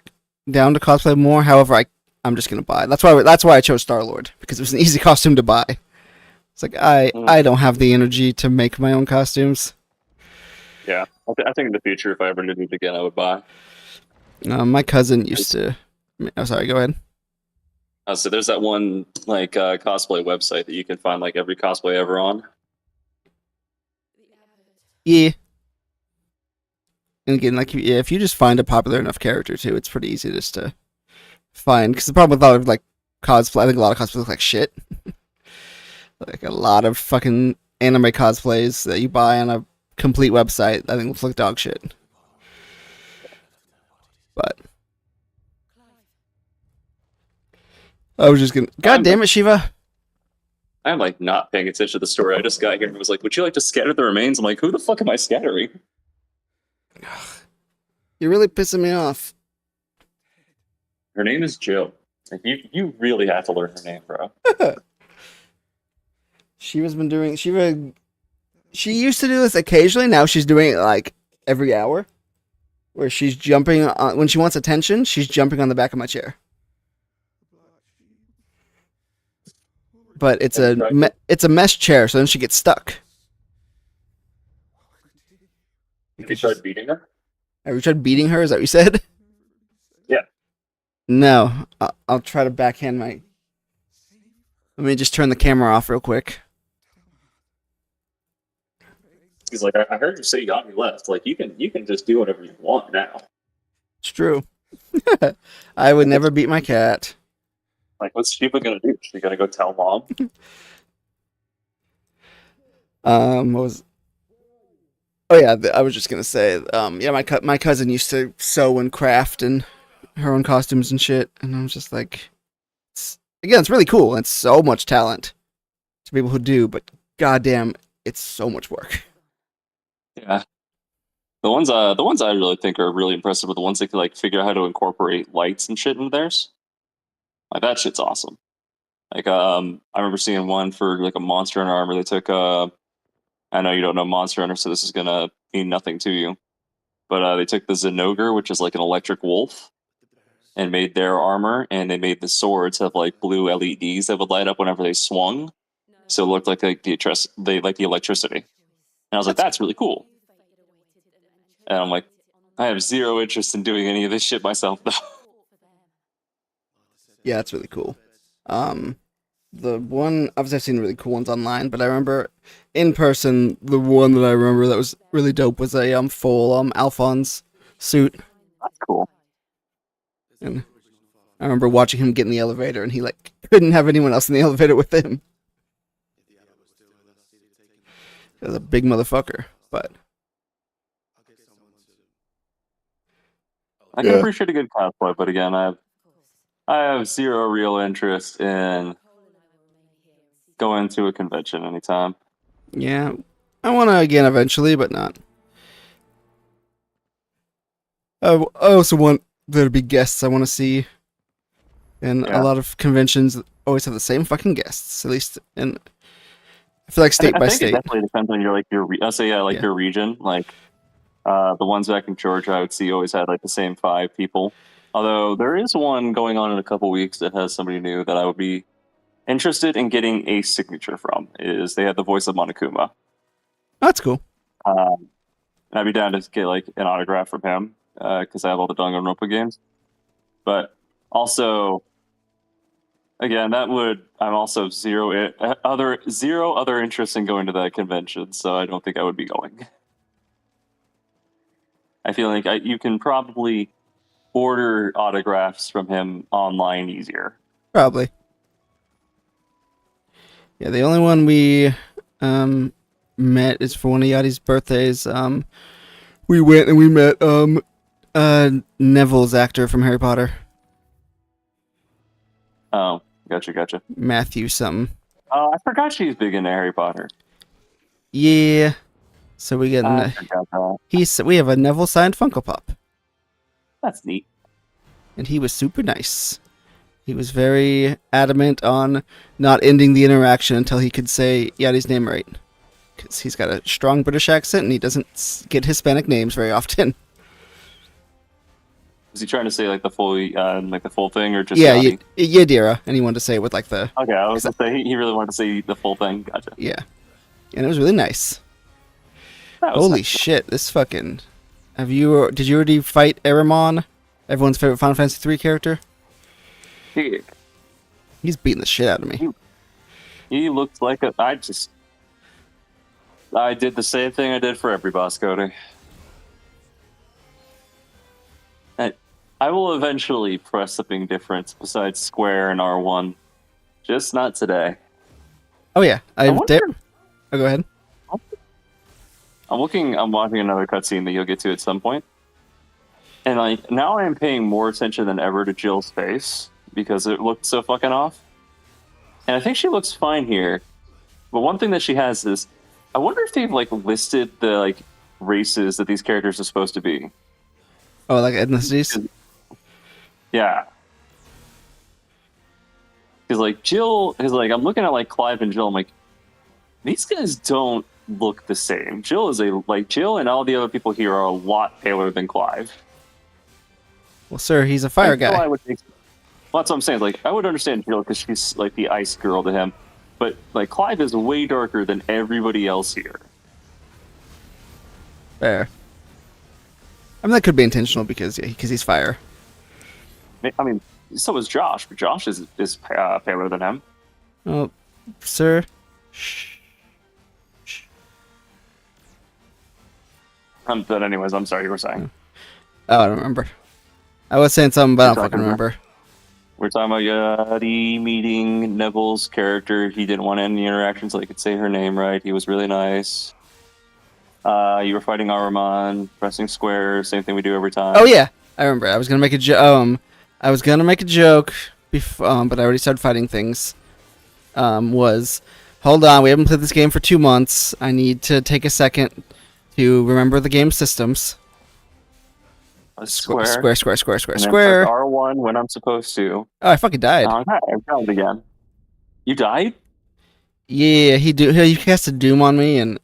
Speaker 1: down to cosplay more. However, I'm just gonna buy. That's why I chose Star Lord, because it was an easy costume to buy. It's like I don't have the energy to make my own costumes.
Speaker 2: Yeah, I think in the future, if I ever did it again, I would buy.
Speaker 1: My cousin used to. Oh, sorry. Go ahead.
Speaker 2: So there's that one cosplay website that you can find like every cosplay ever on.
Speaker 1: Yeah. And again, if you just find a popular enough character too, it's pretty easy just to find. Because the problem with a lot of cosplay, I think a lot of cosplays look like shit. Like a lot of fucking anime cosplays that you buy on a complete website, I think looks like dog shit. But I was just gonna. God damn it, Shiva!
Speaker 2: I'm not paying attention to the story. I just got here and was like, "Would you like to scatter the remains?" I'm like, "Who the fuck am I scattering?"
Speaker 1: You're really pissing me off.
Speaker 2: Her name is Jill. You really have to learn her name, bro.
Speaker 1: Shiva's been doing. She used to do this occasionally. Now she's doing it every hour, where she's jumping on when she wants attention. She's jumping on the back of my chair. But it's a mesh chair, so then she gets stuck.
Speaker 2: Have you tried beating her?
Speaker 1: Have you tried beating her? Is that what you said?
Speaker 2: Yeah.
Speaker 1: No, I'll try to backhand my. Let me just turn the camera off real quick.
Speaker 2: He's like, I heard you say you got me left. Like, you can just do whatever you want now.
Speaker 1: It's true. I would never beat my cat.
Speaker 2: Like, what's Shiva gonna do? She gonna go tell mom?
Speaker 1: What was? Oh yeah, I was just gonna say. Yeah, my cousin used to sew and craft and her own costumes and shit, and I was just like, it's really cool. It's so much talent to people who do, but goddamn, it's so much work.
Speaker 2: Yeah. The ones I really think are really impressive are the ones that can figure out how to incorporate lights and shit into theirs. Like that shit's awesome. I remember seeing one for a Monster Hunter armor. They took I know you don't know Monster Hunter, so this is gonna mean nothing to you. But they took the Zenogre, which is like an electric wolf, and made their armor, and they made the swords have like blue LEDs that would light up whenever they swung, so it looked like the electricity. And I was like, that's really cool. And I'm like, I have zero interest in doing any of this shit myself, though.
Speaker 1: Yeah, that's really cool. The one, obviously I've seen really cool ones online, but I remember in person, the one that I remember that was really dope was a full Alphonse suit.
Speaker 2: That's cool.
Speaker 1: And I remember watching him get in the elevator, and he like couldn't have anyone else in the elevator with him. He was a big motherfucker, but
Speaker 2: I can appreciate a good cosplay, but again, I have zero real interest in going to a convention anytime.
Speaker 1: yeah, I want to again eventually, but not. I also want there to be guests I want to see, and a lot of conventions always have the same fucking guests. At least, and I feel like state by
Speaker 2: I think
Speaker 1: state.
Speaker 2: it definitely depends on your region. Like the ones back in Georgia, I would see always had like the same 5 people. Although there is one going on in a couple weeks that has somebody new that I would be interested in getting a signature from. Is they have the voice of Monokuma.
Speaker 1: Oh, that's cool.
Speaker 2: And I'd be down to get like an autograph from him because I have all the Danganronpa games. But also, again, I'm also zero other interest in going to that convention, so I don't think I would be going. I feel like you can probably order autographs from him online easier.
Speaker 1: Probably. Yeah, the only one we met is for one of Yachty's birthdays. We went and we met Neville's actor from Harry Potter.
Speaker 2: Oh, gotcha.
Speaker 1: Matthew something.
Speaker 2: Oh, I forgot she's big into Harry Potter.
Speaker 1: Yeah. So we get we have a Neville signed Funko Pop.
Speaker 2: That's neat.
Speaker 1: And he was super nice. He was very adamant on not ending the interaction until he could say Yachty's name right. Because he's got a strong British accent and he doesn't get Hispanic names very often.
Speaker 2: Was he trying to say like the full thing or just
Speaker 1: Yadira, and he wanted to say it with like the...
Speaker 2: Okay, I was going to say he really wanted to say the full thing. Gotcha.
Speaker 1: Yeah. And it was really nice. Holy shit, this fucking... Did you already fight Eramon? Everyone's favorite Final Fantasy III character?
Speaker 2: Yeah.
Speaker 1: He's beating the shit out of me.
Speaker 2: He looked like I did the same thing I did for every boss, Cody. I will eventually press something different besides Square and R1. Just not today.
Speaker 1: Oh yeah, oh, go ahead.
Speaker 2: I'm watching another cutscene that you'll get to at some point. And like now I am paying more attention than ever to Jill's face because it looked so fucking off. And I think she looks fine here. But one thing that she has is I wonder if they've like listed the like races that these characters are supposed to be.
Speaker 1: Oh, like ethnicities?
Speaker 2: Yeah. Because like Jill is like I'm looking at like Clive and Jill, I'm like, these guys don't look the same. Jill and all the other people here are a lot paler than Clive.
Speaker 1: Well, sir, he's a fire guy.
Speaker 2: Well, that's what I'm saying. Like, I would understand Jill because she's like the ice girl to him, but like Clive is way darker than everybody else here.
Speaker 1: Fair. I mean, that could be intentional because he's fire.
Speaker 2: I mean, so is Josh, but Josh is paler than him.
Speaker 1: Oh, sir. Shh.
Speaker 2: But anyways, I'm sorry, you were saying.
Speaker 1: Oh, I don't remember. I was saying something, but I don't fucking remember.
Speaker 2: We're talking about Yachty meeting Neville's character. He didn't want any interactions so he could say her name right. He was really nice. You were fighting Aramon, pressing square, same thing we do every time.
Speaker 1: Oh yeah, I remember. I was gonna make a joke, but I already started fighting things. Hold on, we haven't played this game for 2 months. I need to take a second to remember the game systems.
Speaker 2: Square.
Speaker 1: Square.
Speaker 2: R1 when I'm supposed to.
Speaker 1: Oh, I fucking died.
Speaker 2: Okay, I found it again. You died?
Speaker 1: Yeah, he cast a doom on me, and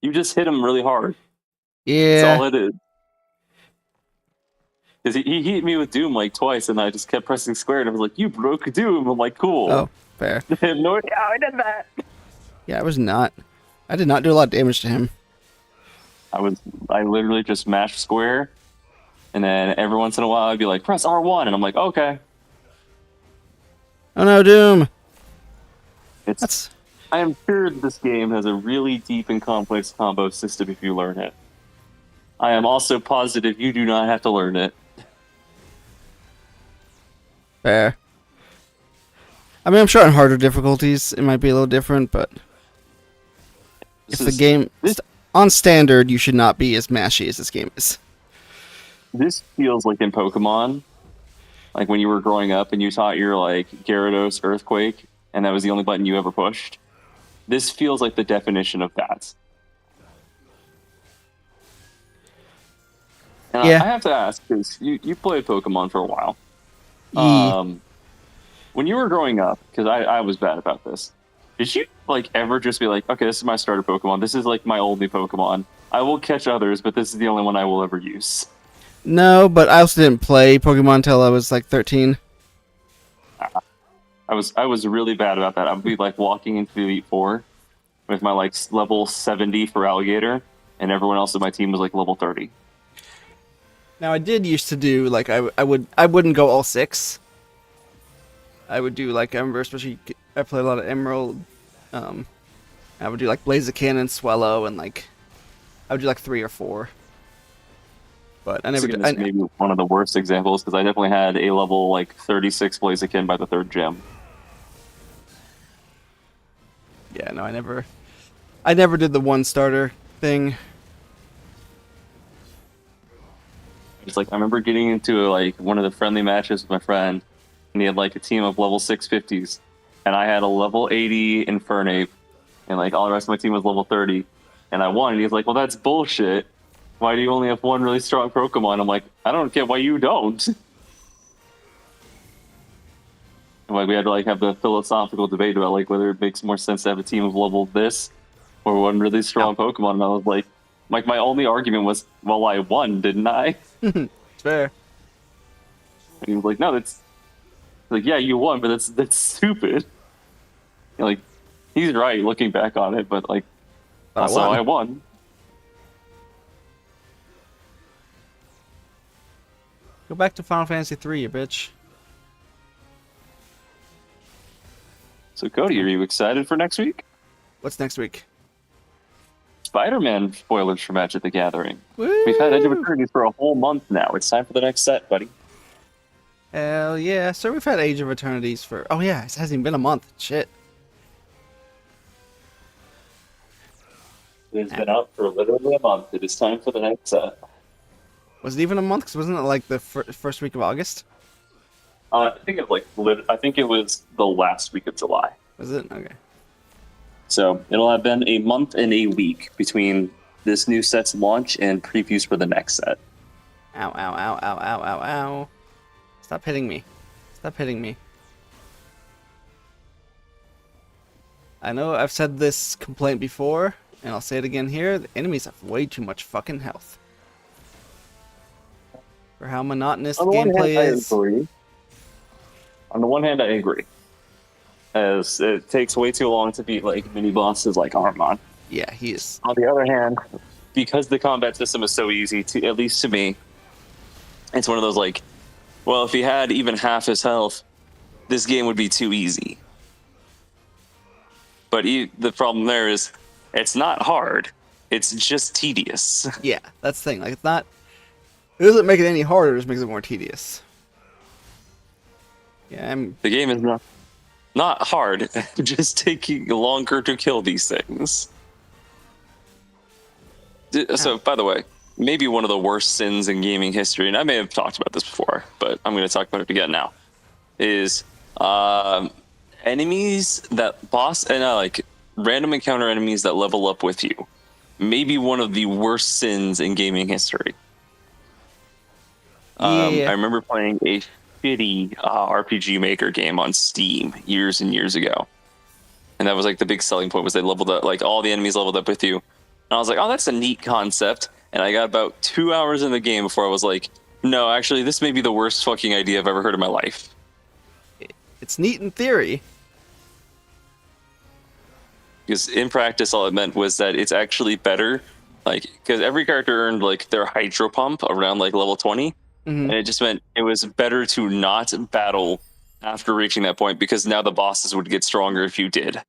Speaker 2: you just hit him really hard.
Speaker 1: Yeah,
Speaker 2: that's all it is. Because he hit me with Doom like twice, and I just kept pressing square, and I was like, "You broke Doom." I'm like, "Cool."
Speaker 1: Oh, fair.
Speaker 2: I have no idea how I did that.
Speaker 1: Yeah, I did not do a lot of damage to him.
Speaker 2: I literally just mashed square, and then every once in a while I'd be like, "Press R1," and I'm like, "Okay."
Speaker 1: Oh no, Doom!
Speaker 2: It's. I am sure this game has a really deep and complex combo system if you learn it. I am also positive you do not have to learn it.
Speaker 1: Fair. I mean, I'm sure on harder difficulties it might be a little different, but on standard, you should not be as mashy as this game is.
Speaker 2: This feels like in Pokemon, like when you were growing up and you taught your like Gyarados Earthquake, and that was the only button you ever pushed. This feels like the definition of that. And
Speaker 1: Yeah.
Speaker 2: I have to ask, because you played Pokemon for a while. When you were growing up, because I was bad about this, did you like ever just be like, okay, this is my starter Pokemon. This is like my only Pokemon. I will catch others, but this is the only one I will ever use.
Speaker 1: No, but I also didn't play Pokemon until I was like 13.
Speaker 2: I was really bad about that. I would be like walking into the Elite Four with my like level 70 for Alligator, and everyone else on my team was like level 30.
Speaker 1: Now I did used to do like I wouldn't go all 6. I would do like Ember, especially I played a lot of Emerald. I would do like Blaziken and Swellow, and like I would do like 3 or 4. But I never did.
Speaker 2: Maybe one of the worst examples, because I definitely had a level like 36 Blaziken by the 3rd gym.
Speaker 1: Yeah, no, I never did the one starter thing.
Speaker 2: It's like I remember getting into like one of the friendly matches with my friend, and he had like a team of level 650s, and I had a level 80 Infernape, and like all the rest of my team was level 30, and I won. And he's like, "Well, that's bullshit. Why do you only have one really strong Pokemon?" I'm like, "I don't get why you don't." And like we had to like have the philosophical debate about like whether it makes more sense to have a team of level this or one really strong Pokemon. And I was like my only argument was, well, I won, didn't I?
Speaker 1: It's fair.
Speaker 2: And he was like, no, that's like, yeah, you won, but that's stupid. And, like, he's right looking back on it, but like, also I won.
Speaker 1: Go back to Final Fantasy 3, you bitch.
Speaker 2: So Cody, are you excited for next week?
Speaker 1: What's next week?
Speaker 2: Spider-Man spoilers for Magic the Gathering.
Speaker 1: Woo!
Speaker 2: We've had Edge of Eternities for a whole month now. It's time for the next set, buddy.
Speaker 1: Hell yeah. So we've had Age of Eternities for... Oh yeah, it hasn't even been a month. Shit.
Speaker 2: It has been out for literally a month. It is time for the next set.
Speaker 1: Was it even a month? Because wasn't it like the first week of August?
Speaker 2: I think it was the last week of July.
Speaker 1: Was it? Okay.
Speaker 2: So it'll have been a month and a week between this new set's launch and previews for the next set.
Speaker 1: Ow, ow, ow, ow, ow, ow, ow. Stop hitting me. Stop hitting me. I know I've said this complaint before, and I'll say it again here. The enemies have way too much fucking health. For how monotonous the gameplay is.
Speaker 2: On the one hand, I agree. As it takes way too long to beat like mini bosses like Armon.
Speaker 1: Yeah, he is.
Speaker 2: On the other hand, because the combat system is so easy, to at least to me, it's one of those like, well, if he had even half his health, this game would be too easy. But the problem there is, it's not hard. It's just tedious.
Speaker 1: Yeah, that's the thing. Like, it's not... It doesn't make it any harder, it just makes it more tedious. Yeah,
Speaker 2: The game is not hard, just taking longer to kill these things. So, by the way, maybe one of the worst sins in gaming history, and I may have talked about this before, but I'm going to talk about it again now, is enemies that like random encounter enemies that level up with you. Maybe one of the worst sins in gaming history.
Speaker 1: Yeah.
Speaker 2: I remember playing a shitty RPG Maker game on Steam years and years ago. And that was like the big selling point, was they leveled up, like all the enemies leveled up with you. And I was like, oh, that's a neat concept. And I got about 2 hours in the game before I was like, No, actually, this may be the worst fucking idea I've ever heard in my life.
Speaker 1: It's neat in theory.
Speaker 2: Because in practice, all it meant was that it's actually better. Like, because every character earned like their hydro pump around like level 20, and it just meant it was better to not battle after reaching that point because now the bosses would get stronger if you did.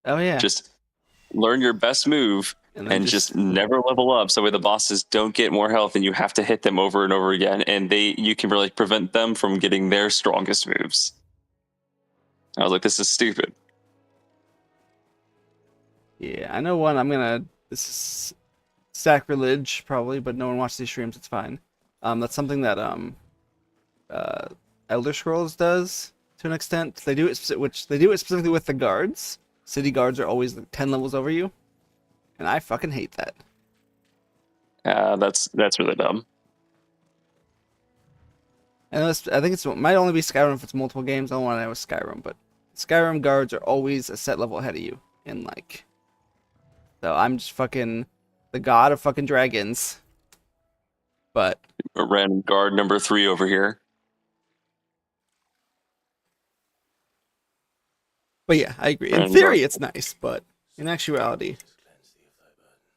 Speaker 1: Oh yeah.
Speaker 2: Just learn your best move
Speaker 1: And then
Speaker 2: and just never level up, so the bosses don't get more health and you have to hit them over and over again, and you can really prevent them from getting their strongest moves. I was like, this is stupid.
Speaker 1: Yeah, I know one. This is sacrilege probably, but no one watches these streams. It's fine. That's something that uh, Elder Scrolls does to an extent. They do it, specifically with the guards. City guards are always 10 levels over you, and I fucking hate that.
Speaker 2: That's really dumb.
Speaker 1: And I think it might only be Skyrim if it's multiple games. I don't want to know with Skyrim, but Skyrim guards are always a set level ahead of you. And like, so I'm just fucking the god of fucking dragons. But
Speaker 2: A random guard number 3 over here.
Speaker 1: yeah, I agree. In theory, it's nice, but in actuality,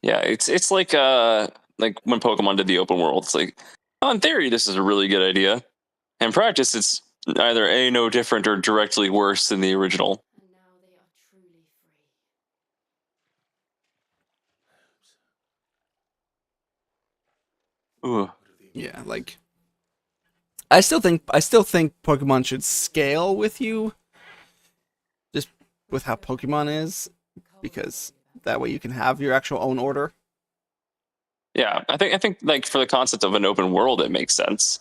Speaker 2: yeah, it's like when Pokemon did the open world. It's like, oh, in theory, this is a really good idea. In practice, it's either A, no different, or directly worse than the original.
Speaker 3: And now they are truly free.
Speaker 2: Ooh.
Speaker 1: yeah, like I still think Pokemon should scale with you, just with how Pokemon is, because that way you can have your actual own order.
Speaker 2: Yeah, I think like for the concept of an open world, it makes sense.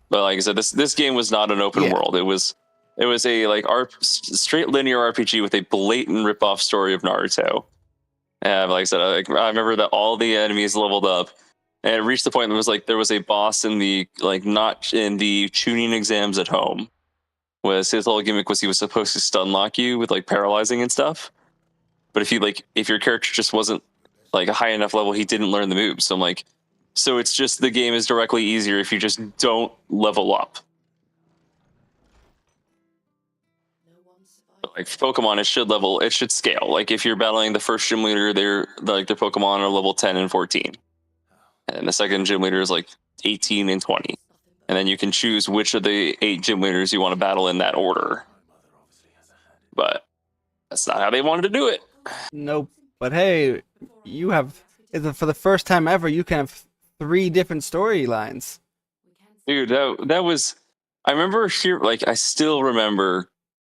Speaker 2: But like I said, this game was not an open world. It was a like straight linear RPG with a blatant ripoff story of Naruto. And like I said, I remember that all the enemies leveled up, and it reached the point that was like there was a boss in the not in the tuning exams at home. Was his whole gimmick was he was supposed to stun lock you with like paralyzing and stuff. But if your character just wasn't like a high enough level, he didn't learn the moves. So I'm like, so it's just the game is directly easier if you just don't level up. But like Pokemon, it should scale. Like if you're battling the first gym leader, their Pokemon are level 10 and 14. And the second gym leader is like 18 and 20. And then you can choose which of the 8 gym leaders you want to battle in that order. But that's not how they wanted to do it.
Speaker 1: Nope. But hey, you have for the first time ever, you can have 3 different storylines.
Speaker 2: Dude, that was. I remember I still remember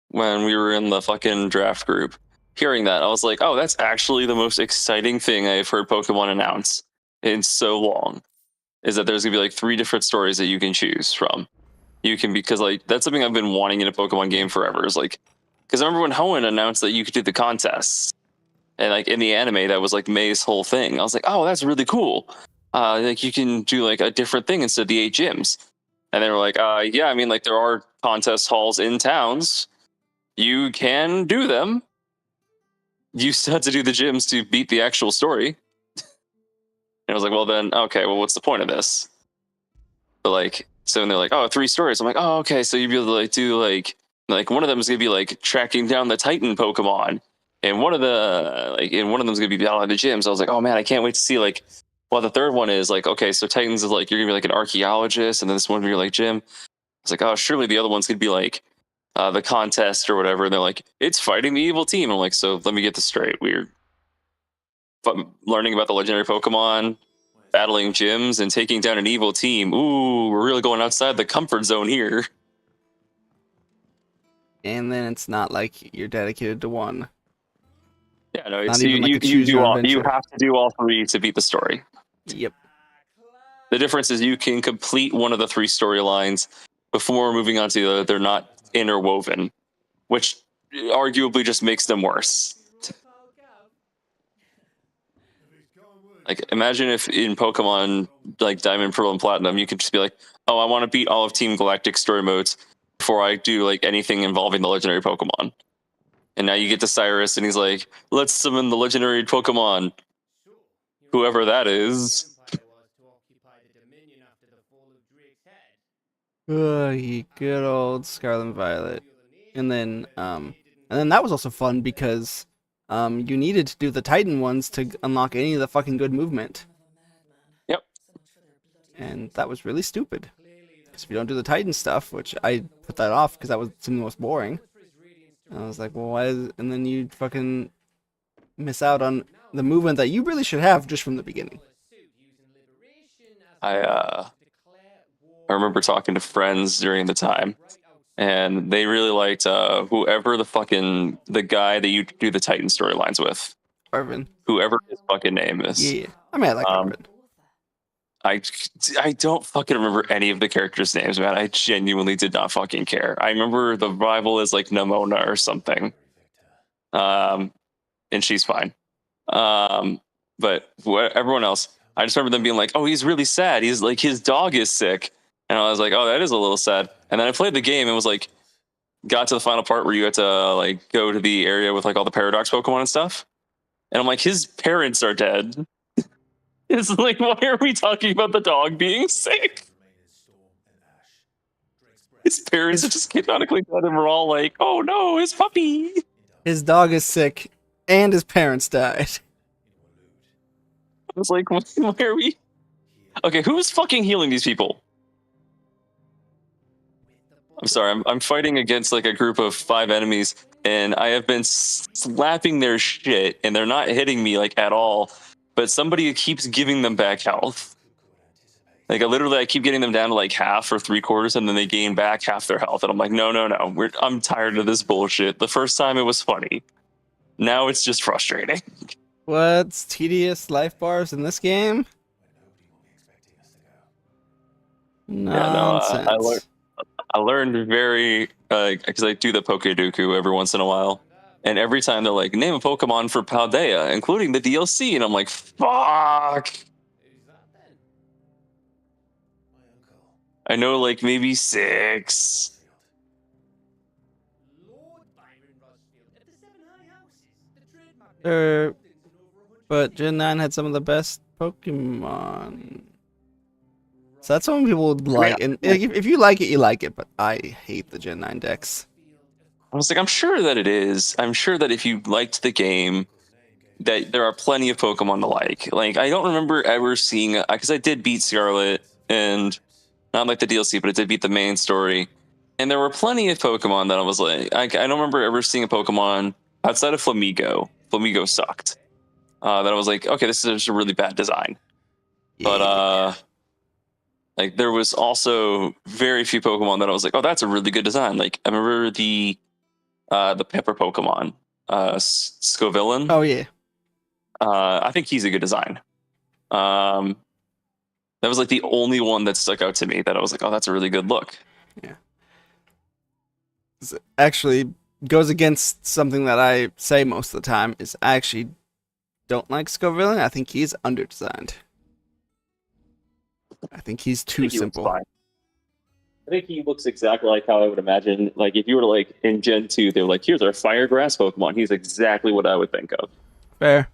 Speaker 2: when we were in the fucking draft group hearing that. I was like, oh, that's actually the most exciting thing I've heard Pokemon announce in so long. Is that there's gonna be like 3 different stories that you can choose from. You can, because like that's something I've been wanting in a Pokemon game forever. Is like, because I remember when Hoenn announced that you could do the contests. And like in the anime, that was like May's whole thing. I was like, oh, that's really cool. Like you can do like a different thing instead of the 8 gyms. And they were like, yeah, I mean, like there are contest halls in towns. You can do them. You still have to do the gyms to beat the actual story. And I was like, well then, okay, well, what's the point of this? But like, so when they're like, oh, 3 stories. I'm like, oh, okay, so you'd be able to like do like one of them is gonna be like tracking down the Titan Pokemon. And one of them's gonna be battling the gyms. I was like, oh man, I can't wait to see like what the third one is. Like, okay, so Titans is like you're gonna be like an archaeologist, and then this one will be like gym. It's like, oh, surely the other one's gonna be like the contest or whatever. And they're like, it's fighting the evil team. I'm like, so let me get this straight. We're learning about the legendary Pokemon, battling gyms, and taking down an evil team. Ooh, we're really going outside the comfort zone here.
Speaker 1: And then it's not like you're dedicated to one.
Speaker 2: Yeah, no,
Speaker 1: Not
Speaker 2: it's
Speaker 1: even like a
Speaker 2: you
Speaker 1: choose
Speaker 2: do
Speaker 1: your
Speaker 2: all.
Speaker 1: adventure.
Speaker 2: You have to do all 3 to beat the story.
Speaker 1: Yep.
Speaker 2: The difference is you can complete one of the 3 storylines before moving on to the other. They're not interwoven, which arguably just makes them worse. Like, imagine if in Pokemon like Diamond, Pearl, and Platinum, you could just be like, "Oh, I want to beat all of Team Galactic story modes before I do like anything involving the legendary Pokemon." And now you get to Cyrus, and he's like, "Let's summon the legendary Pokemon, whoever that is."
Speaker 1: Good old Scarlet and Violet. And then that was also fun because you needed to do the Titan ones to unlock any of the fucking good movement.
Speaker 2: Yep.
Speaker 1: And that was really stupid. Because if you don't do the Titan stuff, which I put that off because that was some of the most boring. And I was like, well, why is and then you fucking miss out on the movement that you really should have just from the beginning.
Speaker 2: I remember talking to friends during the time, and they really liked whoever the guy that you do the Titan storylines with,
Speaker 1: Arvin.
Speaker 2: whoever his fucking name is.
Speaker 1: Yeah. I mean, I like
Speaker 2: Um,
Speaker 1: Arvin.
Speaker 2: I I don't fucking remember any of the characters' names, man. I genuinely did not fucking care. I remember the rival is like Namona or something. Um, and she's fine. But everyone else, I just remember them being like, "Oh, he's really sad. He's like his dog is sick," and I was like, "Oh, that is a little sad." And then I played the game and was like, got to the final part where you had to like go to the area with like all the paradox Pokemon and stuff, and I'm like, his parents are dead. It's like, why are we talking about the dog being sick? His parents are just canonically dead, and we're all like, "Oh no, his puppy." I
Speaker 1: His dog is sick, and his parents died.
Speaker 2: was like, why are we? Okay, who's fucking healing these people? I'm sorry, I'm fighting against like a group of 5 enemies, and I have been slapping their shit, and they're not hitting me like at all. But somebody keeps giving them back health. Like I keep getting them down to like half or 3/4, and then they gain back half their health. And I'm like, no, no, no. I'm tired of this bullshit. The first time it was funny. Now it's just frustrating.
Speaker 1: What's tedious life bars in this game?
Speaker 2: Yeah, no,
Speaker 1: Nonsense.
Speaker 2: I learned very because I do the Pokedoku every once in a while, and every time they're like, name a Pokemon for Paldea, including the DLC, and I'm like, fuck. I know like maybe 6.
Speaker 1: But Gen 9 had some of the best Pokemon. So that's something people would
Speaker 2: I mean,
Speaker 1: like. And if you like it, you like it. But I hate the Gen 9 decks.
Speaker 2: I was like, I'm sure that it is. I'm sure that if you liked the game, that there are plenty of Pokemon to like. Like I don't remember ever seeing because I did beat Scarlet and not like the DLC, but it did beat the main story. And there were plenty of Pokemon that I was like, I don't remember ever seeing a Pokemon outside of Flamigo. Flamigo sucked. That I was like, okay, this is just a really bad design. But
Speaker 1: Yeah.
Speaker 2: like there was also very few Pokemon that I was like, oh, that's a really good design. Like I remember the Pepper Pokemon, Scovillain.
Speaker 1: Oh yeah.
Speaker 2: I think he's a good design. Um, that was like the only one that stuck out to me that I was like, oh, that's a really good look.
Speaker 1: Yeah. This actually goes against something that I say most of the time. Is I actually don't like Scovillain. I think he's underdesigned. I think he's too simple.
Speaker 2: I think he looks exactly like how I would imagine. Like if you were to like in Gen 2, they were like, here's our fire grass Pokemon. He's exactly what I would think of.
Speaker 1: Fair.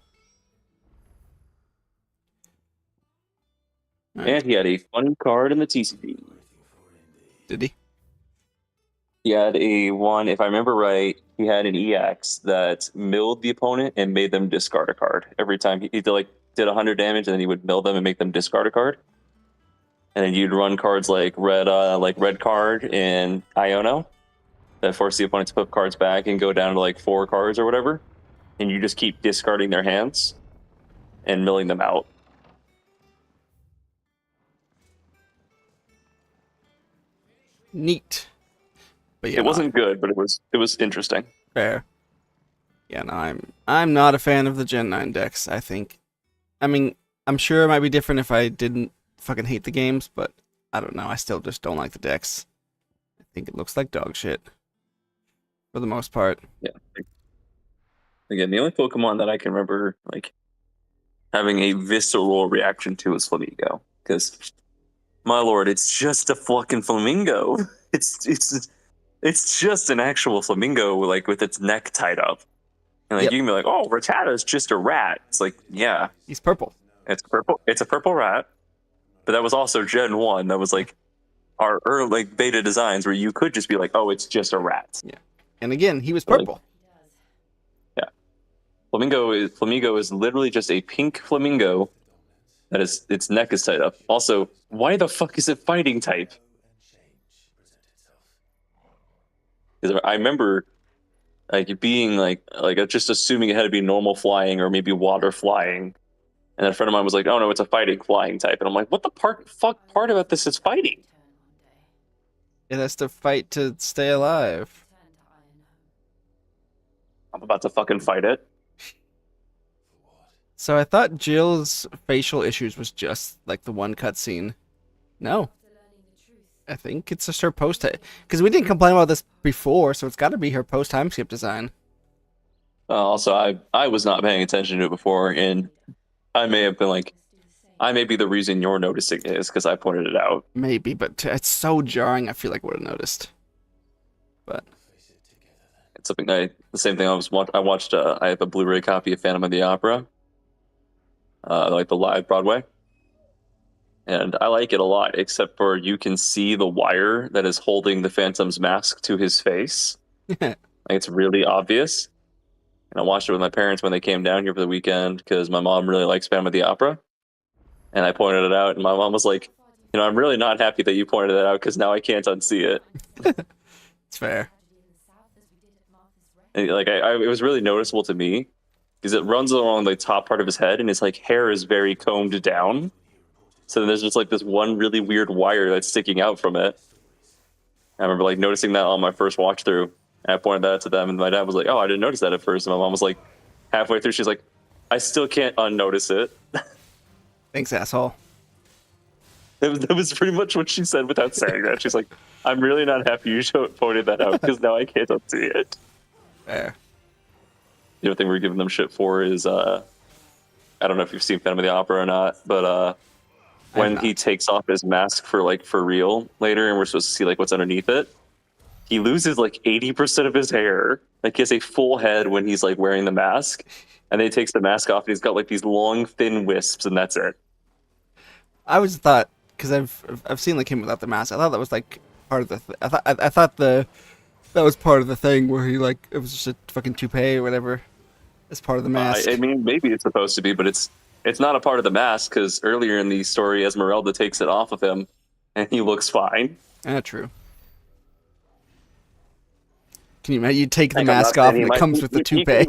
Speaker 1: Right.
Speaker 2: And he had a funny card in the TCG.
Speaker 1: Did he?
Speaker 2: He had a one, if I remember right, he had an EX that milled the opponent and made them discard a card. Every time he did 100 damage, and then he would mill them and make them discard a card. And then you'd run cards like red card and Iono that force the opponent to put cards back and go down to like 4 cards or whatever. And you just keep discarding their hands and milling them out.
Speaker 1: Neat. But yeah,
Speaker 2: It wasn't good, but it was interesting.
Speaker 1: fair. Yeah, no, I'm not a fan of the Gen 9 decks. I mean, I'm sure it might be different if I didn't fucking hate the games, but I don't know. I still just don't like the decks. I think it looks like dog shit for the most part.
Speaker 2: Yeah. Again, the only Pokemon that I can remember like having a visceral reaction to is Flamigo, because my lord, it's just a fucking flamingo. It's just an actual flamingo, like with its neck tied up. And like
Speaker 1: Yep.
Speaker 2: you can be like, oh, Rattata's just a rat. It's like, yeah,
Speaker 1: He's purple.
Speaker 2: it's purple. It's a purple rat. But that was also Gen 1. That was like are like beta designs where you could just be like, oh, it's just a rat.
Speaker 1: Yeah. And again, he was
Speaker 2: Like,
Speaker 1: purple.
Speaker 2: yeah. Flamingo is literally just a pink flamingo that is its neck is tied up. Also, why the fuck is it fighting type? Because I remember like being like just assuming it had to be normal flying or maybe water flying. And a friend of mine was like, "Oh no, it's a fighting flying type." And I'm like, "What the fuck part about this is fighting?"
Speaker 1: It has to fight to stay alive.
Speaker 2: I'm about to fucking fight it.
Speaker 1: So I thought Jill's facial issues was just like the one cutscene. No. I think it's just her post because we didn't complain about this before, so it's got to be her post time skip design.
Speaker 2: Also, I was not paying attention to it before, and I may have been like, I may be the reason you're noticing it is because I pointed it out.
Speaker 1: Maybe, but it's so jarring. I feel like I would have noticed. But
Speaker 2: It's something the same thing I watched. I have a Blu-ray copy of Phantom of the Opera, like the live Broadway, and I like it a lot. Except for you can see the wire that is holding the Phantom's mask to his face. Like, it's really obvious. And I watched it with my parents when they came down here for the weekend because my mom really likes Phantom of the Opera. And I pointed it out, and my mom was like, I'm really not happy that you pointed it out because now I can't unsee it.
Speaker 1: It's fair.
Speaker 2: And like, it was really noticeable to me because it runs along the top part of his head, and his like hair is very combed down. So there's just like this one really weird wire that's sticking out from it. I remember like noticing that on my first watch through. And I pointed that out to them, and my dad was like, "Oh, I didn't notice that at first." And my mom was like, halfway through, she's like, "I still can't unnotice it."
Speaker 1: Thanks, asshole.
Speaker 2: That was pretty much what she said without saying that. She's like, "I'm really not happy you pointed that out because now I can't unsee it."
Speaker 1: Fair.
Speaker 2: The other thing we're giving them shit for is, I don't know if you've seen Phantom of the Opera or not, but when he takes off his mask for real later, and we're supposed to see like what's underneath it. He loses like 80% of his hair. Like he has a full head when he's like wearing the mask, and then he takes the mask off and he's got like these long, thin wisps, and that's it.
Speaker 1: I always thought because I've seen like him without the mask. I thought that was like part of the. I thought that was part of the thing where he like it was just a fucking toupee or whatever as part of the mask.
Speaker 2: I mean, maybe it's supposed to be, but it's not a part of the mask because earlier in the story, Esmeralda takes it off of him, and he looks fine.
Speaker 1: True. Can you imagine? You take the mask off and it comes with the toupee.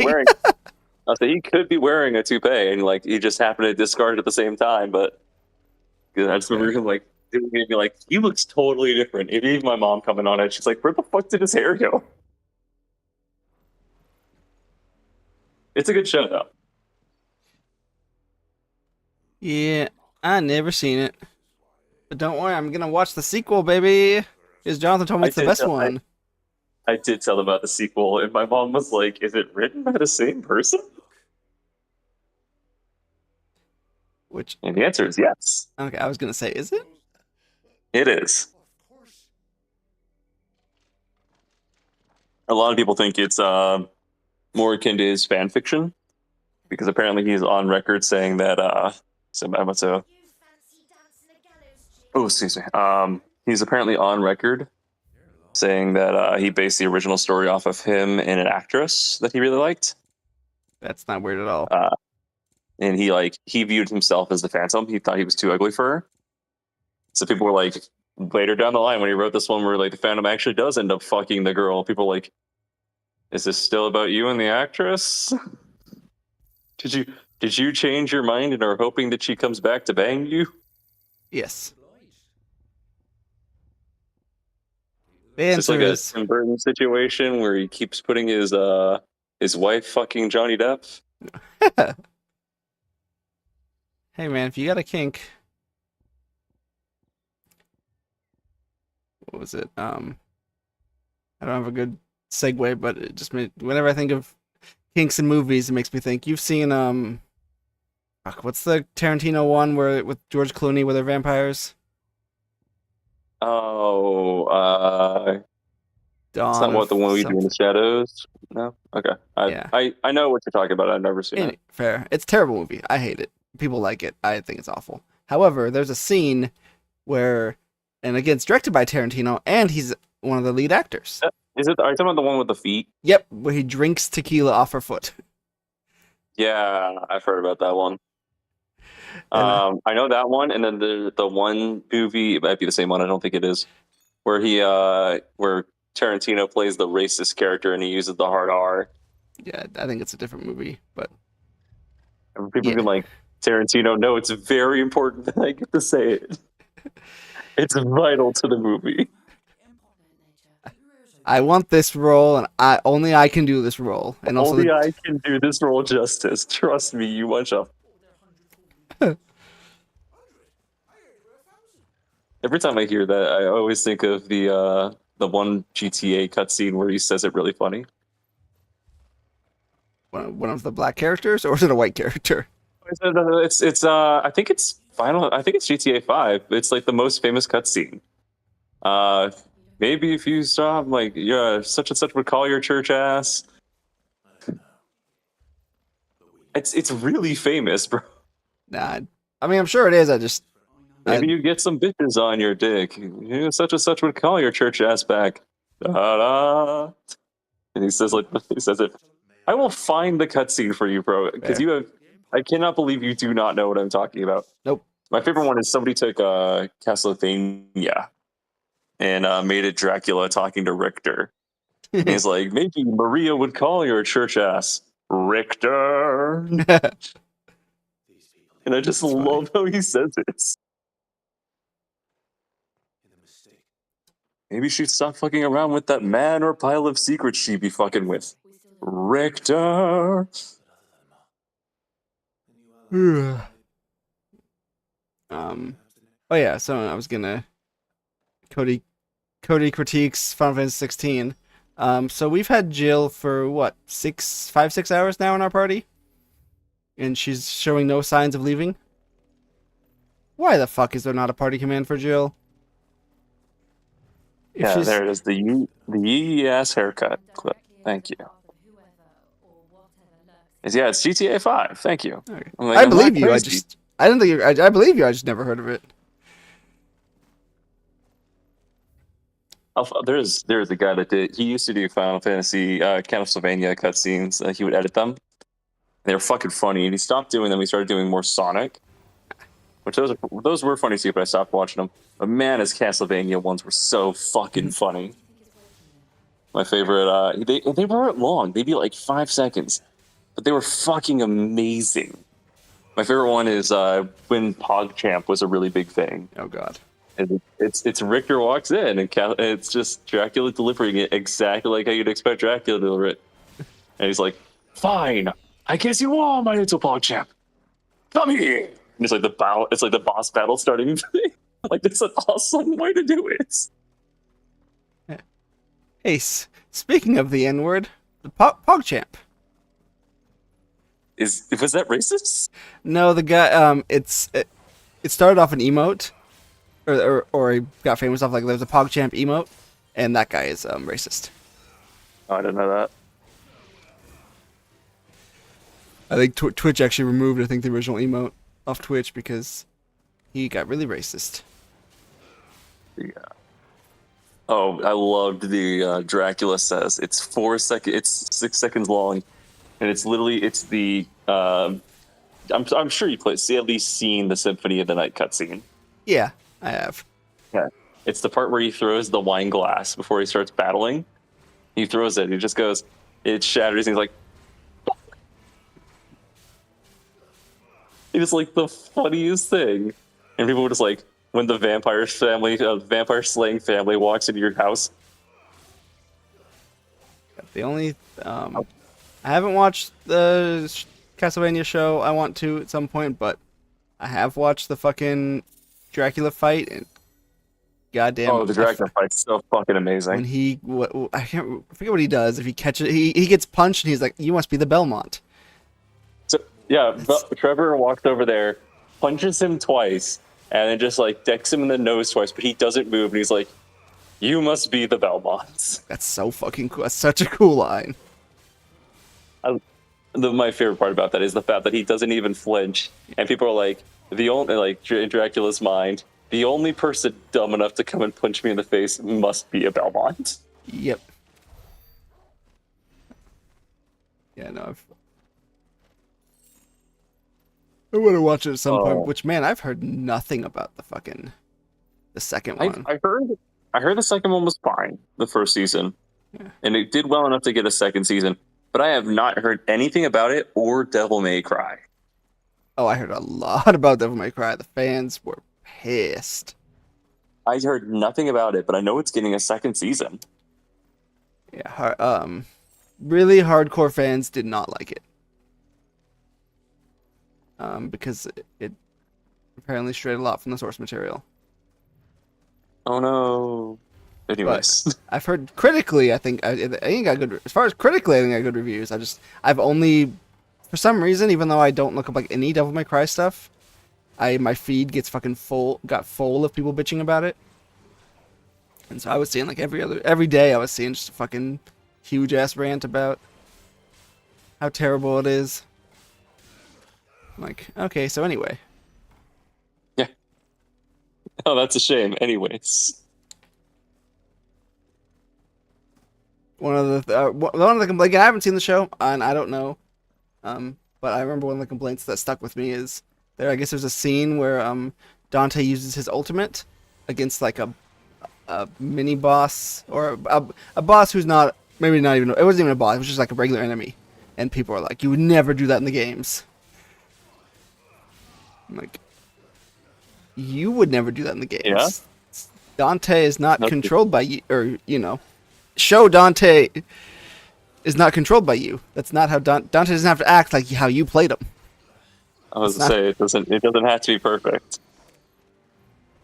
Speaker 2: I'll say he could be wearing a toupee, and like he just happened to discard it at the same time. But I just remember him like doing it, be like, he looks totally different. Even my mom coming on it, she's like, "Where the fuck did his hair go?" It's a good show though.
Speaker 1: Yeah, I never seen it, but don't worry, I'm gonna watch the sequel, baby. Because Jonathan told me it's the best one.
Speaker 2: I did tell them about the sequel, and my mom was like, "Is it written by the same person?" And the answer is yes.
Speaker 1: Okay, I was gonna say, is it?
Speaker 2: It is. A lot of people think it's more akin to his fan fiction, because apparently he's on record saying that excuse me. He's apparently on record saying that he based the original story off of him and an actress that he really liked.
Speaker 1: That's not weird at all.
Speaker 2: And he viewed himself as the Phantom. He thought he was too ugly for her. So people were like, later down the line when he wrote this one where like the Phantom actually does end up fucking the girl, people were like, is this still about you and the actress? Did you change your mind and are hoping that she comes back to bang you?
Speaker 1: Yes.
Speaker 2: It's like a Tim Burton situation where he keeps putting his wife fucking Johnny Depp.
Speaker 1: Hey man, if you got a kink, what was it? I don't have a good segue, but it just made, whenever I think of kinks in movies, it makes me think. You've seen what's the Tarantino one where with George Clooney where they're vampires?
Speaker 2: Oh,
Speaker 1: Dawn.
Speaker 2: it's not what the one we do in the shadows. No, okay.
Speaker 1: Yeah.
Speaker 2: I know what you're talking about. I've never seen it.
Speaker 1: Fair. It's a terrible movie. I hate it. People like it. I think it's awful. However, there's a scene where And again, it's directed by Tarantino, and he's one of the lead actors.
Speaker 2: Is it? Are you talking about the one with the feet?
Speaker 1: Yep, where he drinks tequila off her foot.
Speaker 2: Yeah, I've heard about that one.
Speaker 1: And,
Speaker 2: I know that one, and then the one movie, it might be the same one. I don't think it is, where where Tarantino plays the racist character and he uses the hard R.
Speaker 1: yeah, I think it's a different movie, but
Speaker 2: And people
Speaker 1: yeah.
Speaker 2: can like Tarantino. No, it's very important that I get to say it. It's vital to the movie.
Speaker 1: I want this role, and only I can do this role. And also,
Speaker 2: Only I can do this role justice. Trust me, you watch up. Every time I hear that, I always think of the one GTA cutscene where he says it really funny.
Speaker 1: one of the black characters, or is it a white character?
Speaker 2: It's I think it's final. I think it's GTA 5. It's like the most famous cutscene. Maybe if you stop, like, yeah, such and such would call your church ass. It's really famous, bro.
Speaker 1: Nah, I mean, I'm sure it is.
Speaker 2: Maybe you get some bitches on your dick. You know, such and such would call your church ass back. Da-da. And he says it. I will find the cutscene for you, bro, because you have. I cannot believe you do not know what I'm talking about.
Speaker 1: Nope.
Speaker 2: My favorite one is somebody took Castlevania and made it Dracula talking to Richter. And he's like, maybe Maria would call your church ass Richter. And I just love how he says it. Maybe she'd stop fucking around with that man or pile of secrets she'd be fucking with. Richter.
Speaker 1: Oh yeah, so I was gonna Cody critiques Final Fantasy 16. So we've had Jill for what, 6 hours now in our party, and she's showing no signs of leaving. Why the fuck is there not a party command for Jill?
Speaker 2: Yeah, there it is. The yee ass haircut clip. Thank you. Yeah, it's GTA 5. Thank you.
Speaker 1: Okay.
Speaker 2: Like,
Speaker 1: I believe you. I didn't think you. I believe you. I just never heard of it.
Speaker 2: There's a guy that did. He used to do Final Fantasy Castlevania cutscenes. He would edit them. They were fucking funny, and he stopped doing them. He started doing more Sonic, which those were funny too. But I stopped watching them. But man, his Castlevania ones were so fucking funny. My favorite. They weren't long. They'd be like 5 seconds, but they were fucking amazing. My favorite one is when PogChamp was a really big thing.
Speaker 1: Oh god.
Speaker 2: And it's Richter walks in and it's just Dracula delivering it exactly like how you'd expect Dracula to deliver it. And he's like, "Fine, I guess you are my little PogChamp. Come here." And it's like the boss battle starting. Like, that's an awesome way to do it.
Speaker 1: Hey, speaking of the N-word, the PogChamp.
Speaker 2: Was that racist?
Speaker 1: No, the guy. It started off an emote, or he got famous off like there's a PogChamp emote, and that guy is racist.
Speaker 2: Oh, I didn't know that.
Speaker 1: I think Twitch actually removed the original emote off Twitch because he got really racist.
Speaker 2: Yeah. Oh, I loved the Dracula says it's 4 seconds. It's 6 seconds long, and it's the. I'm sure you at least seen the Symphony of the Night cutscene.
Speaker 1: Yeah, I have.
Speaker 2: Yeah, it's the part where he throws the wine glass before he starts battling. He throws it. He just goes. It shatters. And he's like. It is like the funniest thing, and people were just like, when the vampire slaying family walks into your house.
Speaker 1: The only I haven't watched the Castlevania show. I want to at some point, but I have watched the fucking Dracula fight, and goddamn.
Speaker 2: Oh, the Dracula fight's so fucking amazing.
Speaker 1: When I forget what he does. If he catches, he gets punched, and he's like, "You must be the Belmont."
Speaker 2: So yeah, Trevor walks over there, punches him twice, and then just like decks him in the nose twice, but he doesn't move, and he's like, "You must be the Belmonts."
Speaker 1: That's so fucking cool. That's such a cool line.
Speaker 2: My favorite part about that is the fact that he doesn't even flinch, and people are like, in Dracula's mind, the only person dumb enough to come and punch me in the face must be a Belmont.
Speaker 1: Yep. Yeah, no, I want to watch it at some point. Which, man, I've heard nothing about the second one.
Speaker 2: I heard the second one was fine, the first season, and it did well enough to get a second season. But I have not heard anything about it or Devil May Cry.
Speaker 1: Oh, I heard a lot about Devil May Cry. The fans were pissed.
Speaker 2: I heard nothing about it, but I know it's getting a second season.
Speaker 1: Yeah, really hardcore fans did not like it. Because it apparently strayed a lot from the source material.
Speaker 2: Oh no. Anyways,
Speaker 1: but I've heard critically, I think got good. As far as critically, I think I got good reviews. I've only, for some reason, even though I don't look up like any Devil May Cry stuff, my feed gets got full of people bitching about it. And so I was seeing like every day I was seeing just a fucking huge ass rant about how terrible it is. I'm like, okay, so anyway.
Speaker 2: Yeah. Oh, that's a shame. Anyways.
Speaker 1: One of the complaints, I haven't seen the show, and I don't know. But I remember one of the complaints that stuck with me is I guess there's a scene where Dante uses his ultimate against like a mini boss or a boss who's not it wasn't even a boss, it was just like a regular enemy, and people are like, you would never do that in the games. I'm like, you would never do that in the games.
Speaker 2: Yeah.
Speaker 1: Dante is not controlled by you, or show Dante is not controlled by you. That's not how Dante doesn't have to act like how you played him.
Speaker 2: I was to say it doesn't have to be perfect.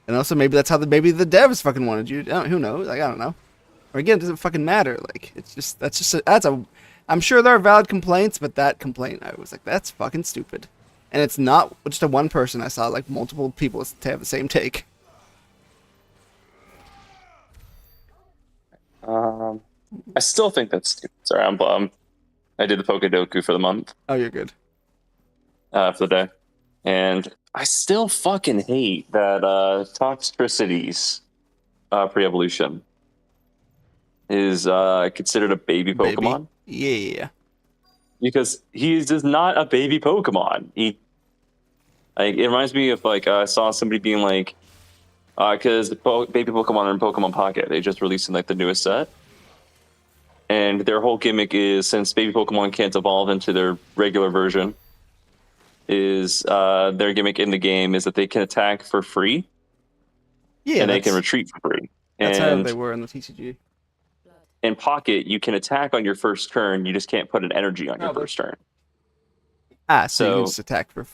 Speaker 1: And also maybe that's how the devs fucking wanted you. Who knows? Like, I don't know. Or again, it doesn't fucking matter. Like, I'm sure there are valid complaints, but that complaint, I was like, that's fucking stupid. And it's not just a one person. I saw like multiple people to have the same take.
Speaker 2: I still think that's stupid. Sorry, I'm bummed. I did the Pokedoku for the month.
Speaker 1: Oh, you're good.
Speaker 2: For the day. And I still fucking hate that Toxtricity's pre-evolution is considered a baby Pokemon.
Speaker 1: Yeah.
Speaker 2: Because he is just not a baby Pokemon. It reminds me of I saw somebody being like, because baby Pokemon are in Pokemon Pocket. They just released in the newest set. And their whole gimmick is, since baby Pokemon can't evolve into their regular version, is their gimmick in the game is that they can attack for free. Yeah, and they can retreat for free.
Speaker 1: That's how they were in the TCG.
Speaker 2: In Pocket, you can attack on your first turn. You just can't put an energy on your first turn.
Speaker 1: So you can just attack for.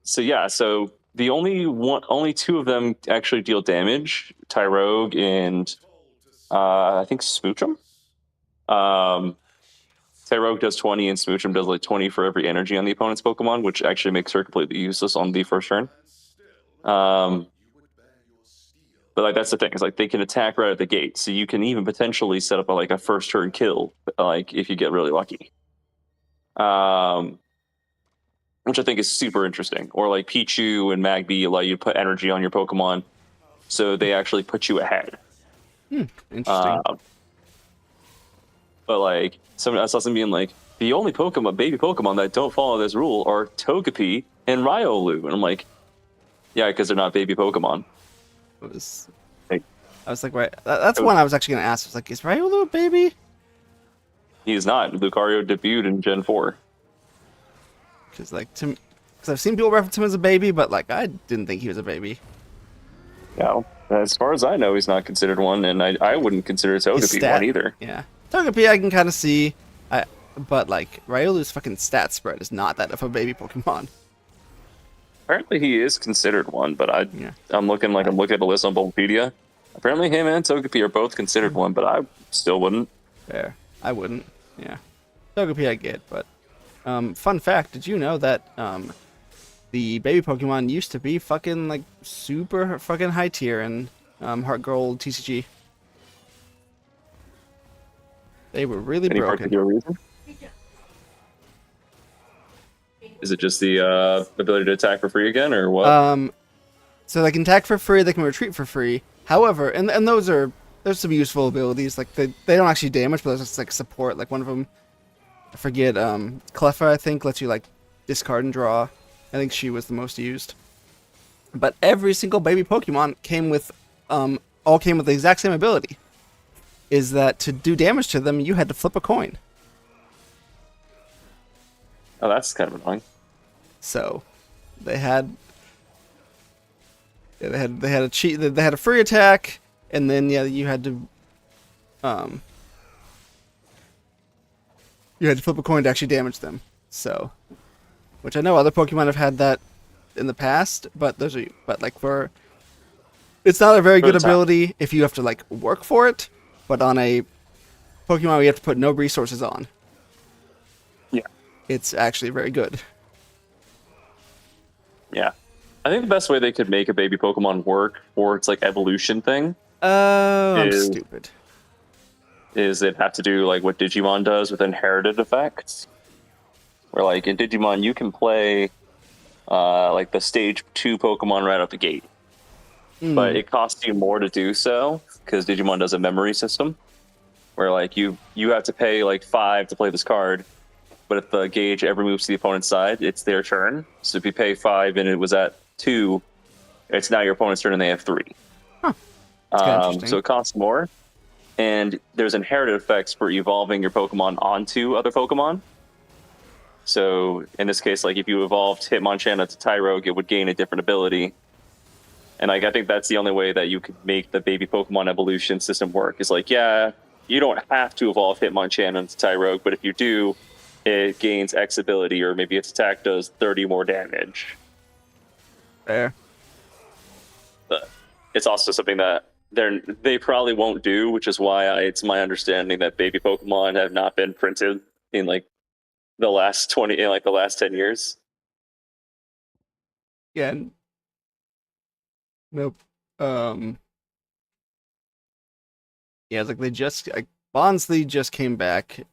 Speaker 2: So yeah, so the only two of them actually deal damage: Tyrogue and I think Smoochum. Tyrogue does 20 and Smoochum does 20 for every energy on the opponent's Pokemon, which actually makes her completely useless on the first turn. But that's the thing, is they can attack right at the gate, so you can even potentially set up a first turn kill, if you get really lucky. Which I think is super interesting. Or Pichu and Magby allow you to put energy on your Pokemon, so they actually put you ahead.
Speaker 1: Interesting.
Speaker 2: But I saw something being the only baby Pokemon that don't follow this rule are Togepi and Riolu, and I'm like, yeah, because they're not baby Pokemon.
Speaker 1: I was like, right. That's one I was actually gonna ask. I was like, is Riolu a baby?
Speaker 2: He's not. Lucario debuted in Gen 4.
Speaker 1: Because I've seen people reference him as a baby, but I didn't think he was a baby.
Speaker 2: No, as far as I know, he's not considered one, and I wouldn't consider Togepi one either.
Speaker 1: Yeah, Togepi I can kind of see, but Riolu's fucking stat spread is not that of a baby Pokemon.
Speaker 2: Apparently, he is considered one, but I'm looking at the list on Bulbapedia. Apparently, him and Togepi are both considered one, but I still wouldn't.
Speaker 1: Fair, I wouldn't. Yeah, Togepi I get, but fun fact: did you know that the baby Pokemon used to be fucking super fucking high tier in Heart Gold TCG? They were really broken.
Speaker 2: Any particular reason? Is it just the ability to attack for free again, or what?
Speaker 1: So they can attack for free, they can retreat for free. However, and there's some useful abilities, like they don't actually damage, but there's just like support. Like one of them, I forget, Cleffa, I think, lets you like discard and draw. I think she was the most used. But every single baby Pokemon all came with the exact same ability. Is that to do damage to them, you had to flip a coin.
Speaker 2: Oh, that's kind of annoying.
Speaker 1: So they had a cheat. They had a free attack, and then you had to flip a coin to actually damage them. So, which I know other Pokemon have had that in the past, but it's not a very good ability if you have to like work for it. But on a Pokemon we have to put no resources on,
Speaker 2: yeah,
Speaker 1: it's actually very good.
Speaker 2: Yeah, I think the best way they could make a baby Pokemon work for its like evolution thing.
Speaker 1: I'm stupid.
Speaker 2: Is it have to do like what Digimon does with inherited effects? Where like in Digimon you can play like the stage 2 Pokemon right out the gate. But it costs you more to do so because Digimon does a memory system where like you have to pay like 5 to play this card, but if the gauge ever moves to the opponent's side, it's their turn. So if you pay 5 and it was at 2, it's now your opponent's turn and they have 3.
Speaker 1: Huh.
Speaker 2: So it costs more, and there's inherited effects for evolving your Pokemon onto other Pokemon. So in this case, like if you evolved Hitmonchan to Tyrogue, it would gain a different ability. And like I think that's the only way that you could make the baby Pokemon evolution system work. Is like, yeah, you don't have to evolve Hitmonchan into Tyrogue, but if you do, it gains X ability, or maybe its attack does 30 more damage.
Speaker 1: Fair.
Speaker 2: But it's also something that they probably won't do, which is why it's my understanding that baby Pokemon have not been printed in like the last 10 years.
Speaker 1: Yeah. Nope. Yeah, it's like Bonsly just came back,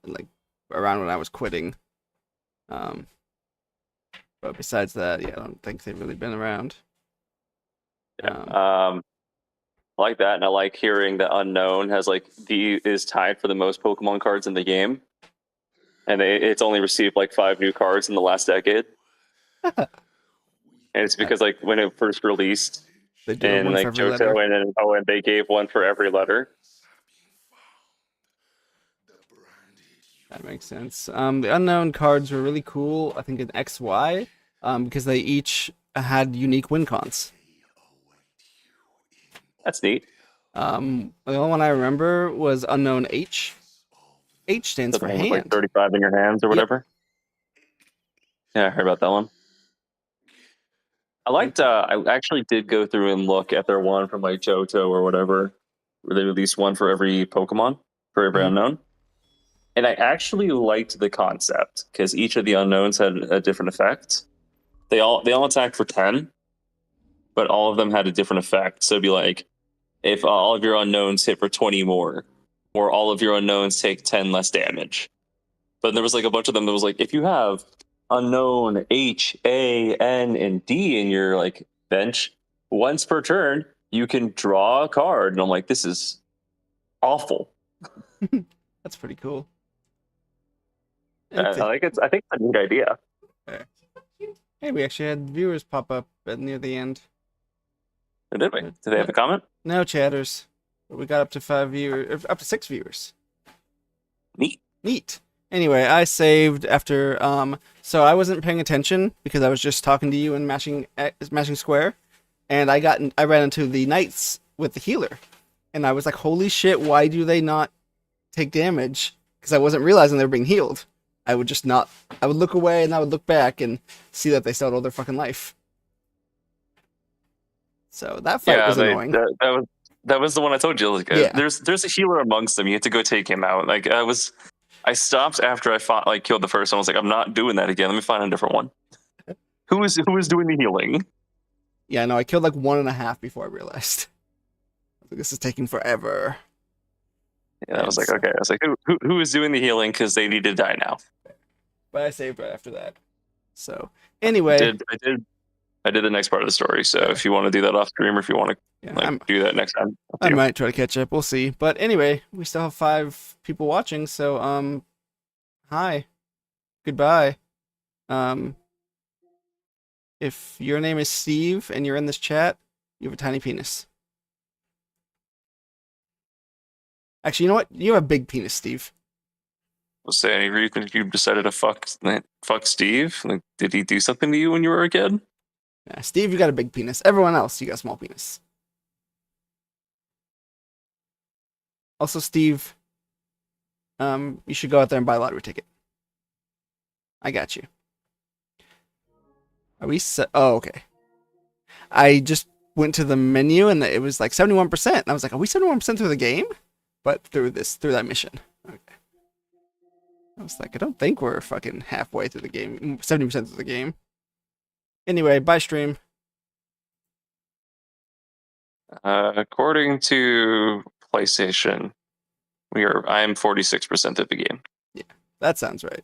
Speaker 1: like around when I was quitting. But besides that, yeah, I don't think they've really been around.
Speaker 2: Yeah. I like that, and I like hearing that Unknown is tied for the most Pokemon cards in the game, and it's only received like 5 new cards in the last decade. And it's because like when it first released,
Speaker 1: they do
Speaker 2: in
Speaker 1: one
Speaker 2: like
Speaker 1: for every
Speaker 2: Johto
Speaker 1: letter.
Speaker 2: and they gave one for every letter.
Speaker 1: That makes sense. The unknown cards were really cool. I think in XY, because they each had unique win cons.
Speaker 2: That's neat.
Speaker 1: The only one I remember was unknown H. H stands
Speaker 2: So
Speaker 1: for
Speaker 2: the one with,
Speaker 1: hand.
Speaker 2: like 35 in your hands or whatever. Yeah, I heard about that one. I liked. I actually did go through and look at their one from like Johto or whatever, where they released one for every Pokemon, for every unknown. And I actually liked the concept because each of the unknowns had a different effect. They all attack for 10, but all of them had a different effect. So it'd be like if all of your unknowns hit for 20 more, or all of your unknowns take 10 less damage. But there was like a bunch of them that was like if you have unknown H, A, N, and D in your like bench, once per turn, you can draw a card. And I'm like, this is awful.
Speaker 1: That's pretty cool.
Speaker 2: I think it's a neat idea.
Speaker 1: Hey, we actually had viewers pop up near the end.
Speaker 2: Did we? Did they have a comment?
Speaker 1: No chatters. We got up to 5 viewers, up to 6 viewers. Neat. Anyway, I saved after so I wasn't paying attention because I was just talking to you and mashing square, and I ran into the knights with the healer, and I was like, holy shit, why do they not take damage? Because I wasn't realizing they were being healed. I would look away and I would look back and see that they still had all their fucking life. So that fight was annoying.
Speaker 2: That was the one I told you. Like, there's a healer amongst them. You have to go take him out. Like I stopped after I killed the first one. I was like, I'm not doing that again. Let me find a different one. Who is doing the healing?
Speaker 1: Yeah, no, I killed like 1.5 before I realized. This is taking forever.
Speaker 2: Yeah, I was like, okay. I was like, who is doing the healing because they need to die now?
Speaker 1: But I saved right after that. So anyway,
Speaker 2: I did the next part of the story. So if you want to do that off stream, or if you want to
Speaker 1: Yeah,
Speaker 2: do that next time,
Speaker 1: I might try to catch up. We'll see. But anyway, we still have 5 people watching. So hi, goodbye. Um, if your name is Steve and you're in this chat, you have a tiny penis. Actually, you know what? You have a big penis, Steve.
Speaker 2: Was there any reason you decided to fuck Steve? Like, did he do something to you when you were a kid?
Speaker 1: Yeah, Steve, you got a big penis. Everyone else, you got a small penis. Also, Steve, you should go out there and buy a lottery ticket. I got you. Are we set? Oh, okay. I just went to the menu and it was like 71%. And I was like, are we 71% through the game? But through that mission. Okay. I was like, I don't think we're fucking halfway through the game. 70% through the game. Anyway, bye stream.
Speaker 2: According to PlayStation, I am 46% of the game.
Speaker 1: Yeah, that sounds right.